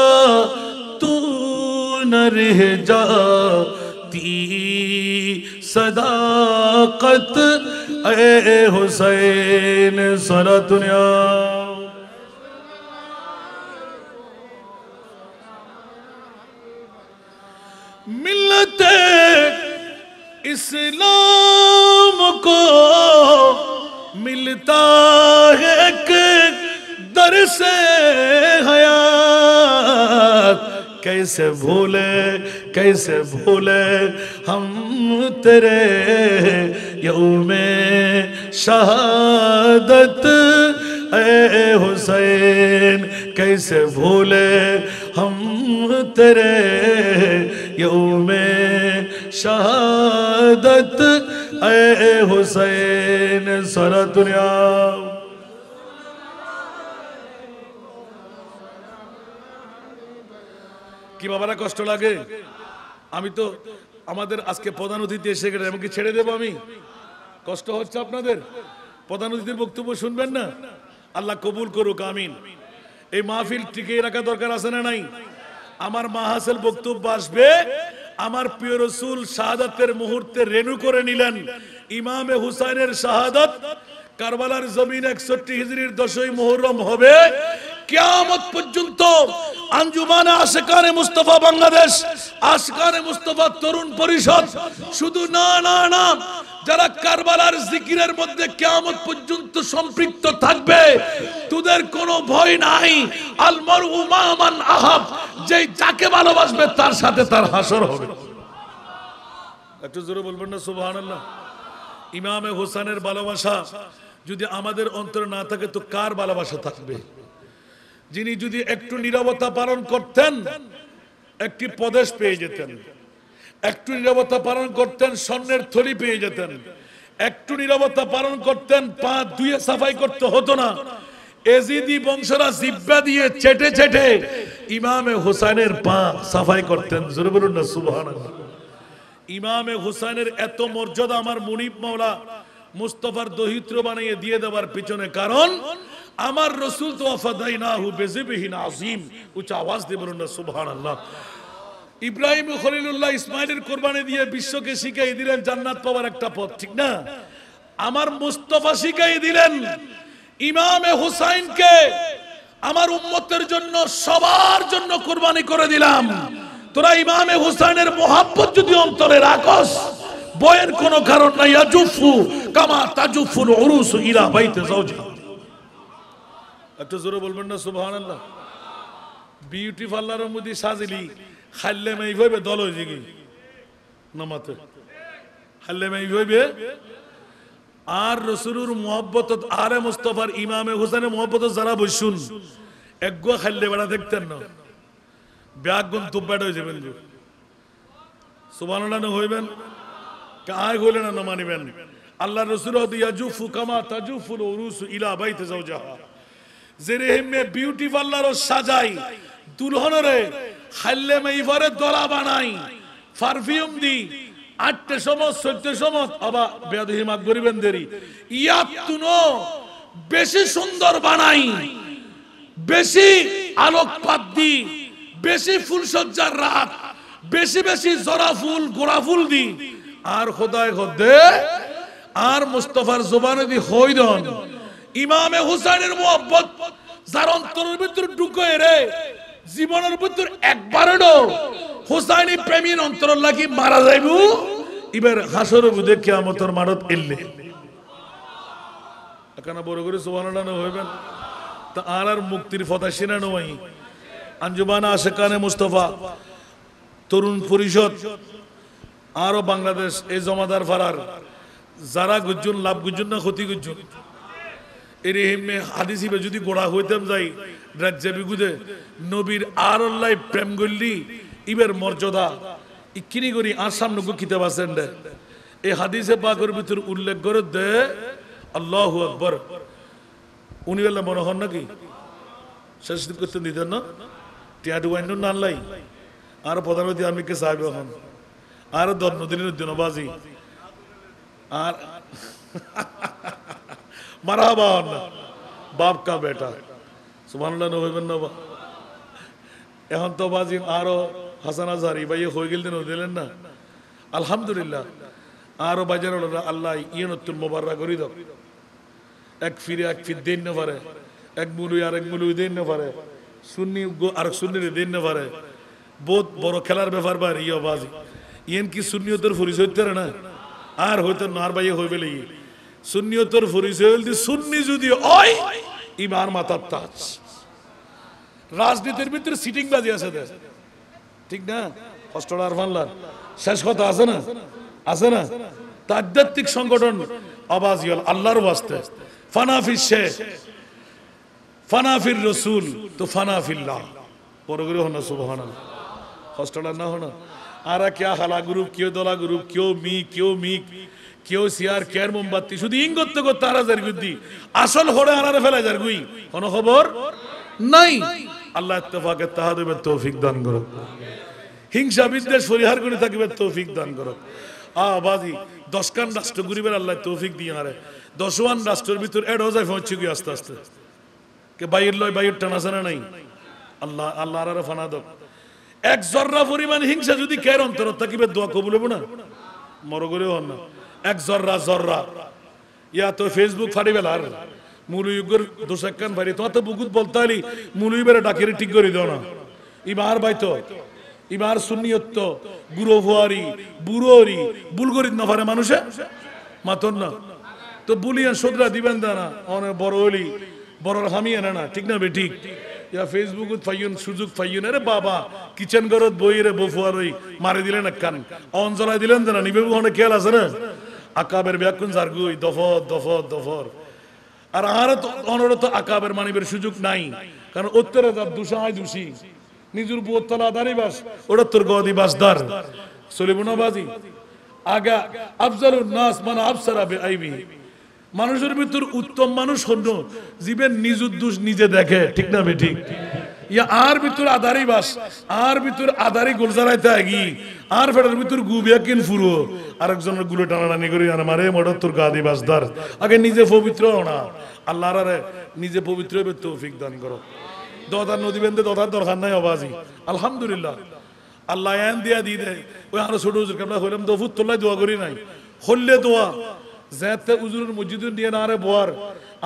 तू न रह जाती सदाकत ए हुसैन सारा दुनिया मिलते इस्लाम को मिलता है कि दर से हयात कैसे भूले हम तेरे यौमे शहादत ए हुसैन कैसे भूले हम तेरे यौमे शहादत ए हुसैन सारा दुनिया কি বাবারা কষ্ট লাগে আমি তো আমাদের আজকে প্রধান অতিথি এসে গেলে আমাকে ছেড়ে দেব আমি কষ্ট হচ্ছে আপনাদের প্রধান অতিথির বক্তব্য শুনবেন না আল্লাহ কবুল করুক আমিন এই মাহফিল টিকিয়ে রাখা দরকার আছে না নাই আমার মাহফিল বক্তব্য আসবে আমার প্রিয় রাসূল শাহাদাতের মুহূর্তে রেনু করে নিলেন ইমামে হুসাইনের শাহাদাত কারবালার জমিনে 61 হিজরির 10ই মুহররম হবে কিয়ামত পর্যন্ত আঞ্জুমানে আশিকানে মুস্তাফা বাংলাদেশ আশিকানে মুস্তাফা তরুণ পরিষদ শুধু না না না যারা কারবালার জিকিরের মধ্যে কিয়ামত পর্যন্ত সম্পৃক্ত থাকবে তোদের কোনো ভয় নাই আল মারউ মা মান আহাব যে যাকে ভালোবাসবে তার সাথে তার হাসর হবে একটু জোরে বলবেন না সুবহানাল্লাহ ইমামে হোসেনের ভালোবাসা যদি আমাদের অন্তরে না থাকে তো কার ভালোবাসা থাকবে যিনি যদি একটু নীরবতা পালন করতেন একটি প্রদেশ পেয়ে যেতেন একটু নীরবতা পালন করতেন স্বর্ণের থলি পেয়ে যেতেন একটু নীরবতা পালন করতেন পা ধুয়ে সাফাই করতে হতো না এজিদি বংশরা জিব্বা দিয়ে চেটে চেটে ইমামে হুসাইনের পা সাফাই করতেন। জোরে বলুন না সুবহানাল্লাহ। ইমামে হুসাইনের এত মর্যাদা আমার মুনিব মাওলা মুস্তাফার দহিত্র বানিয়ে দিয়ে দেওয়ার পিছনে কারণ আমার রাসূল তো ওয়াফাদাইনাহু বিযিবহিন আযীম। উচ্চ আওয়াজ দিয়ে বলুন না সুবহানাল্লাহ। ইব্রাহিম খলিলুল্লাহ ইসমাইলের কুরবানি দিয়ে বিশ্বকে শিখিয়ে দিলেন জান্নাত পাওয়ার একটা পথ, ঠিক না? আমার মুস্তাফা শিখিয়ে দিলেন ইমামে হুসাইনকে আমার উম্মতের জন্য সবার জন্য কুরবানি করে দিলাম। তোরা ইমামে হুসাইনের মোহাব্বত যদি অন্তরে রাখস, বয়ের কোনো কারণ নাই। ইয়াজুফু কামা তাজুফুল উরুসু ইলা বাইতে যাওজি। একটু জোরে বলবেন না সুবহানাল্লাহ। বিউটি পার্লারের মধ্যে সাজিলি খাইলে মেই ভাবে দল হয়ে যাবি নামাতে, খাইলে মেই ভাবে। আর রসুলুর মোহাব্বত আরে মুস্তাফার ইমামে হুসাইনের মোহাব্বত যারা বসুন একগুয়া খাইলে বেড়া দেখতেন না, ব্যাগ গুণ তুব্বাট হয়ে যাবেন। সুবহানাল্লাহ হইবেন কায় হইলে না মানিবেন। আল্লাহ রসুল ইয়াজুফু কামা তাজুফুল উরুসু ইলা বাইতে যাওজাহা। যেরকম বিউটি পার্লার সাজাই দুলহনরে খাইলে মেইভারে দলা বানাই পারফিউম দি 8টে সময় 14 সময় আবা বেয়াদহি মাগ করিবেন দেরি ইয়াতুনো বেশি সুন্দর বানাই, বেশি আলোকপাত দি, বেশি ফুলসজ্জার রাত, বেশি বেশি জরা ফুল গোড়া ফুল দি। আর খোদায় খোদে আর মুস্তাফার জবানে দি হইদন ইমামে হুসাইনের মোহাব্বত যার অন্তরের ভিতর ঢুকে রে জীবনের ভিতর একবারও হুসাইনি প্রেমীর অন্তর লাগি মারা যাইব। এবার হাসরের মধ্যে কিয়ামতের মানত এলে এখানে বড় করে সুবহানাল্লাহ হইবেন। তা আর মুক্তির ফতা সিনা নয় আঞ্জুমানা আশিকানে মুস্তাফা তরুণ পরিষদ আরো বাংলাদেশ এই জমাদার ফারার যারা গুজ্জন লাভ গুজ্জন না ক্ষতি গুজ্জন এর হেমে হাদিসিবে যদি গোড়া হইতাম যাই রাজ্যে বিগুদে নবীর আর আল্লাহ প্রেম গল্লি ইবের মর্যাদা ইকিনি করি আর সামনে কিতাব আছেন দে এই হাদিসে পাকের ভিতর উল্লেখ করে দে আল্লাহু আকবার। উনি বললে মনে হন নাকি শেষ করতে দিতেন না টিয়াটু ওয়াইন না আল্লাহ আর প্রধানমন্ত্রী আমি কে সাহেব হন আর দর্নদিনের দিনবাজি আর মারহাবা না বাপ কা বেটা সুবহানাল্লাহ হইবেন না। এখন তো বাজি আরো হাসান আজহারি ভাই হয়ে গেল দিন দিলেন না আলহামদুলিল্লাহ। আরো বাজার আল্লাহ ইয়নতুল মুবারক করি দাও। এক ফিরে এক ফির দিন না পারে, এক মুলুই আর এক মুলুই দিন না পারে, সুন্নি আর সুন্নির দিন না পারে। বহুত বড় খেলার ব্যাপার বার ইয়ে বাজি ইয়েন কি সুন্নিয়তের পরিচয় হইতে না আর হইতে না আর ভাই হইবে লেগে সুন্নিয়তের পরিচয় হইল সুন্নি যদি হয় ইমার মাথার তাজ। রাজনীতির ভিতরে সিটিং বাজি আছে ঠিক না অষ্টলার ফানলার শেষ কথা আছে না আছে না। তা আধ্যাত্মিক সংগঠন আওয়াজ হল আল্লাহর ওয়াস্তে ফানাফির শেখ ফানাফির রসুল তো ফানাফিল্লাহ বড় করে হনা সুবহানাল্লাহ অষ্টলার না হনা। আর क्या হালা গ্রুপ কেউ দলা গ্রুপ কেউ সিয়ার কেয়ার মোমবাতি শুধু ইং করতে করতে আর হাজার গুদ্দি আসল হরে আনারে ফেলা যার গুই কোনো খবর নাই। আল্লাহ ইত্তেফাকে তাহাদুবের তৌফিক দান করো, হিংসা বিদ্বেষ পরিহার করে থাকিবে তৌফিক দান করো। বাজি 10খান রাষ্ট্র গরিবের আল্লাহ তৌফিক দিয়ে আরে 10ওয়ান রাষ্ট্রের ভিতর এড হয়ে যায় পৌঁছে গিয়ে আস্তে আস্তে কে বাইরের লয় বাইরের টানা জানা নাই। আল্লাহ আল্লাহ আর ফানা দক এক জর্রা পরিমাণ হিংসা যদি কের অন্তর থাকিবে দোয়া কবুল হবে না মরো করে হন না। এক জর্রা ইয়া তো ফেসবুক ফাড়ি বেলার মুলুইগর দোষাক্কান ফাড়ি তোমার তো বুকুত বলতে হলি মুলুই বেড়ে ডাকিরে ঠিক করে দাও না। ইবার বাইতো ইবার সুন্নিয়ত গুরো ফুয়ারি বুড়োরি বুলগরিত না পারে মানুষে মাতন না তো বুলিয়া সোদরা দিবেন না অনেক বড় হলি বড়র হামি আনে না ঠিক না বে ঠিক ইয়া ফেসবুকত ফাইয়ুন সুযোগ ফাইয়ুন আরে বাবা কিচেন ঘরত বইরে বফুয়ার ওই মারি দিলেন এক কান অন জ্বলাই দিলেন না নিবে ওখানে খেয়াল আছে না আকাবের ব্যাকুন জারগুই দফর আর তো অনরত আকাবের মানিবের সুযোগ নাই কারণ উত্তরে তার দুষায় দোষী নিজের বোতলা দাঁড়ি বাস ওটা তোর গদি বাসদার চলিব না বাজি আগা আফজালুন নাস মানে আফসারা বে আইবি মানুষের ভিতর উত্তম মানুষ হন্য জীবের নিজের দোষ নিজে দেখে, ঠিক না বেঠিক? ইয়া আর ভিতর আদারি বাস, আর ভিতর আদারি গোলজারাইতে আগি, আর ফেটার ভিতর গুবিয়া কিন ফুরো, আরেকজনের গুলো টানাটানি করি আর মারে মডর তোর গাদি বাসদার। আগে নিজে পবিত্র না, আল্লাহর আরে নিজে পবিত্র হবে তৌফিক দান করো। দদার নদী বেঁধে দদার দরকার নাই অবাজি, আলহামদুলিল্লাহ আল্লাহ এন দিয়া দি দেয়। ওই আরো ছোট হুজুর আমরা হইলাম দফুত তোল্লাই দোয়া করি নাই, হললে দোয়া যেতে হুজুরের মসজিদে নিয়ে না আরে বোয়ার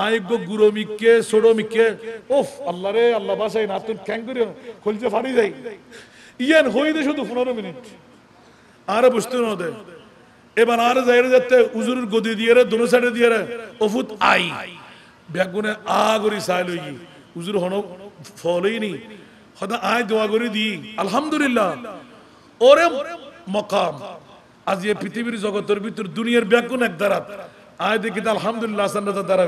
আইগো গুরো মিকে ছোট মিকে ওফ আল্লাহ রে আল্লাহ বাসাই না তুই ক্যাং করি খলছে ফাড়ি যাই ইয়ান হই দে শুধু 15 মিনিট আরে বুঝতে না দে। এবার আর যাই যেতে হুজুরের গদি দিয়ে রে দোনো সাইডে দিয়ে রে ওফুত আই বেগুনে আগরি চাই লই হুজুর হন ফলই নি হদা আয় দোয়া করে দি আলহামদুলিল্লাহ। ওরে মকাম আজ এই পৃথিবীর জগতের ভিতর দুনিয়ার বেগুন এক দাঁড়াত आए देखिए अल्हम्दुलिल्लाह सन्नत दरा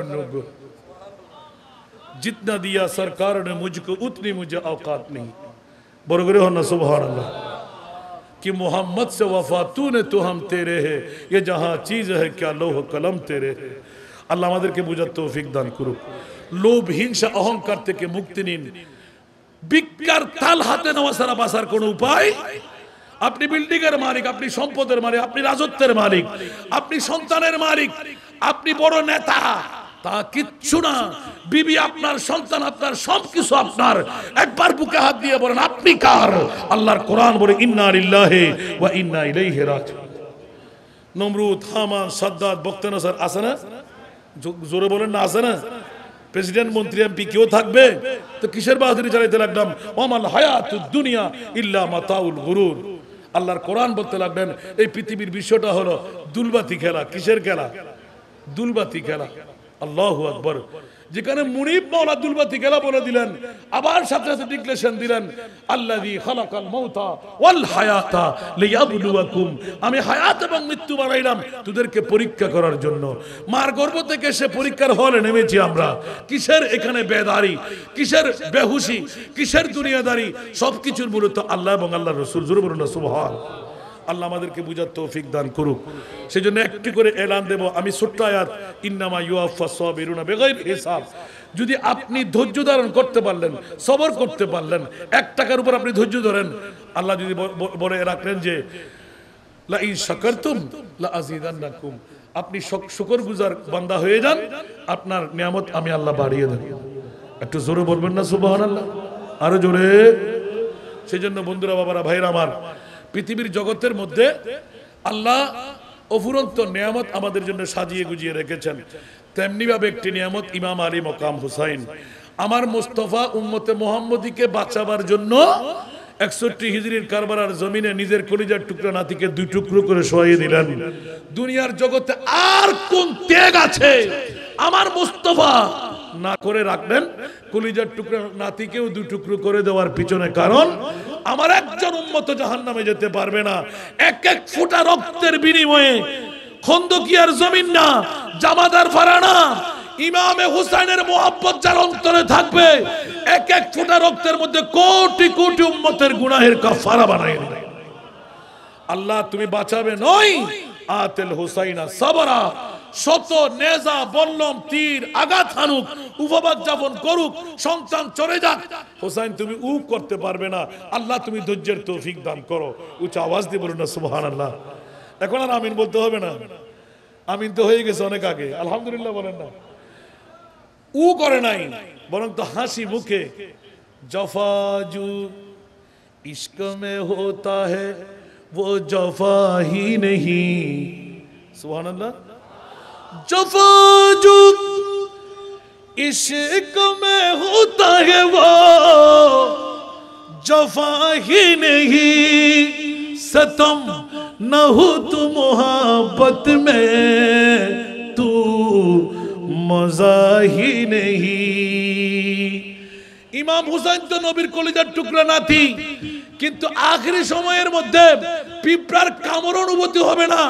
जितना दिया सरकार ने मुझको उतनी मुझे औकात नहीं बरोबर होना सुभान अल्लाह कि मोहम्मद से वफा तूने तो हम तेरे है ये जहां चीज है क्या लोह कलम तेरे है আল্লাহ আমাদেরকে বুঝার তৌফিক দান করুক। লোভ হিংসা অহংকার থেকে মুক্তি নিন। বিকার তাল হাতে নেওয়া ছাড়া বাঁচার কোনো উপায়। আপনি বিল্ডিং এর মালিক, আপনি সম্পদের মালিক, আপনি রাজত্বের মালিক, আপনি সন্তানের মালিক, আপনি বড় নেতা, তা কিচ্ছু না। বিবি আপনার, সন্তান আপনার, সবকিছু আপনার। একবার বুকে হাত দিয়ে বলেন আপনি কার? আল্লাহর কোরআন বলে ইন্না লিল্লাহি ওয়া ইন্না ইলাইহি রাজিউন। নমরুদ, হামান, সাদ্দাত, বখতিয়ার আছে না? জোরে বলেন না, আছে না? প্রেসিডেন্ট, মন্ত্রী, এমপি কেউ থাকবে তো কিসের বাহাদুরি চালাইতে লাগলাম? ওয়ামাল হায়াতুদ দুনিয়া ইল্লা মাতাউল গুরুর। আল্লাহর কোরআন বলতে লাগলেন এই পৃথিবীর বিষয়টা হলো দুলবাতি খেলা। কিসের খেলা? দুলবাতি খেলা। আল্লাহু আকবার। যেখানে মুনিব মাওলা দুলবাতি খেলা বলে দিলেন, আবার সাথে সাথে ডিক্লেরেশন দিলেন আল্লাযী খালাকাল মাউতা ওয়াল হায়াতা লিয়াবলুয়াকুম। আমি হায়াত এবং মৃত্যু বানাইলাম তোদেরকে পরীক্ষা করার জন্য। মার গর্ভ থেকে সে পরীক্ষার হলে নেমেছি আমরা। কিসের এখানে বেদারি, কিসের বেহুশি, কিসের দুনিয়াদারি? সবকিছুর মূলত আল্লাহ এবং আল্লাহর রাসূল। জোরে বলুন না সুবহানাল্লাহ। আল্লাহ আমাদেরকে বুঝার তৌফিক দান করুক। সেজন্য একটি করে এলান দেব আমি, ছোট্ট আয়াত, ইন্নামা ইউয়াফাস সাবিরুনা বিগাইরি হিসাব। যদি আপনি ধৈর্য ধারণ করতে পারলেন, সবর করতে পারলেন, 1 টাকার উপর আপনি ধৈর্য ধরেন, আল্লাহ যদি বলে রাখলেন যে লা ইন শাকারতুম লা আযীদান্নাকুম, আপনি শুকরগুজার বান্দা হয়ে যান, আপনার নিয়ামত আমি আল্লাহ বাড়িয়ে দেব। একটু জোরে বলবেন না সুবহানাল্লাহ? আরো জোরে। সেজন্য বন্ধুরা, বাবারা, ভাইরা আমার, পৃথিবীর জগতের মধ্যে আল্লাহ অফুরন্ত নিয়ামত আমাদের জন্য সাজিয়ে গুজিয়ে রেখেছেন। তেমনি ভাবে একটি নিয়ামত ইমাম আলী মকাম হুসাইন, আমার মুস্তাফা উম্মতে মুহাম্মদীকে বাঁচাবার জন্য 61 হিজরির কারবালার জমিনে নিজের কলিজার টুকরা নাতিকে 2 টুকরো করে শোয়াইয়ে দিলেন। দুনিয়ার জগতে আর কোন ত্যাগ আছে আমার মুস্তাফা না করে রাখলেন কলিজার টুকরা নাতিকেও 2 টুকরো করে দেওয়ার পিছনে? কারণ আমার একজন উম্মত জাহান্নামে যেতে পারবে না। এক এক ফোঁটা রক্তের বিনিময়ে, খন্দকিয়ার জমিন না, জামাদার ফারানা, ইমামে হুসাইনের মোহাব্বত যার অন্তরে থাকবে, এক এক ফোঁটা রক্তের মধ্যে কোটি কোটি উম্মতের গুনাহের কাফারা বানায় দেবে। আল্লাহ তুমি বাঁচাবে নয়, আতেল হুসাইনা সাবরা, শত নেজা বল্লম তীর আঘাত হানুক, উপবাদ যাপন করুক, সন্তান চলে যাক, হুসাইন তুমি উপ করতে পারবে না। আল্লাহ তুমি ধৈর্যের তৌফিক দান করো। উচ্চ আওয়াজ দিয়ে বলুন না সুবহানাল্লাহ। এখন আর আমিন বলতে হবে না, আমিন তো হয়ে গেছে অনেক আগে। আলহামদুলিল্লাহ বলেন না, উ করে নাই, বরং তো হাসি মুখে জফাজু ইश्क में होता है वो जफा ही नहीं। सुभान अल्लाह। जफाजु इश्क में होता है वो जफा ही नहीं, सतम न हो तू मोहब्बत में तू मजा ही नहीं। ইমাম হুসাইন তো নবীর কলিজার টুকরা নাতি, কিন্তু আখেরি সময়ের মধ্যে পিঁপড়ার কামড় অনুভূতি হবে না।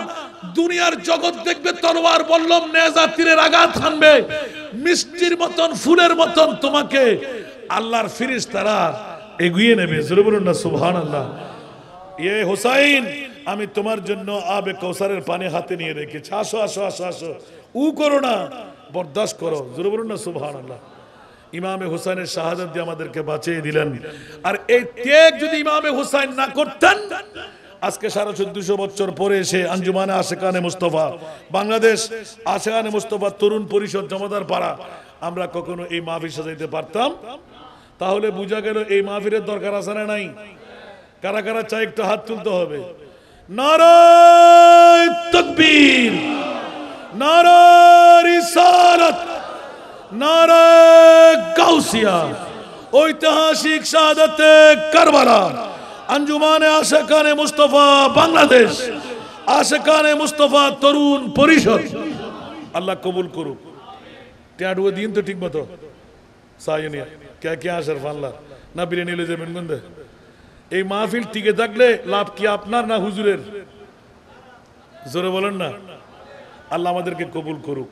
দুনিয়ার জগৎ দেখবে তরোয়ার বল্লম নেজা তীরের আঘাত হানবে, মিষ্টির মতন ফুলের মতন তোমাকে আল্লাহর ফেরেশতারা এগিয়ে নেবে। জোরে বলুন না সুবহানাল্লাহ। ये हुसैन আমি তোমার জন্য আবে কৌসারের পানি হাতে নিয়ে রেখেছি, আসো আসো আসো আসো, উ করো না, বরদাস্ত করো। জোরে বলুন না সুবহানাল্লাহ। ইমামে হুসাইনের শাহাদাত দিয়ে আমাদেরকে বাঁচিয়ে দিলেন। আর এই ত্যাগ যদি ইমামে হুসাইন না করতেন, আজকে 1450 বছর পরে এসে আঞ্জুমানে আশেকানে মুস্তফা বাংলাদেশ, আশেকানে মুস্তফা তরুণ পরিষদ জমাদার পাড়া, আমরা কখনো এই মাহফিল সাজাইতে পারতাম? তাহলে বোঝা গেল এই মাহফিলের দরকার আছে না নাই? কারা কারা চাই একটু হাত তুলতে হবে। নারায়ে তাকবীর, নারায়ে রিসালাত, নারায়ে গাউসিয়া, ঐতিহাসিক শাহাদাতে কারবালা, আঞ্জুমানে আশেকানে মুস্তফা বাংলাদেশ, আশেকানে মুস্তফা তরুণ পরিষদ, আল্লাহ কবুল করুক। টেঁড়ুয়ে দিন তো ঠিক মতো সাইনিয়া কে কে আসার ফাল্লা না বিরিয়ানি নিলে যাবেন গন্ধে। এই মাহফিল টিকে থাকলে লাভ কি আপনার না হুজুরের? জোরে বলেন না। আল্লাহ আমাদেরকে কবুল করুক।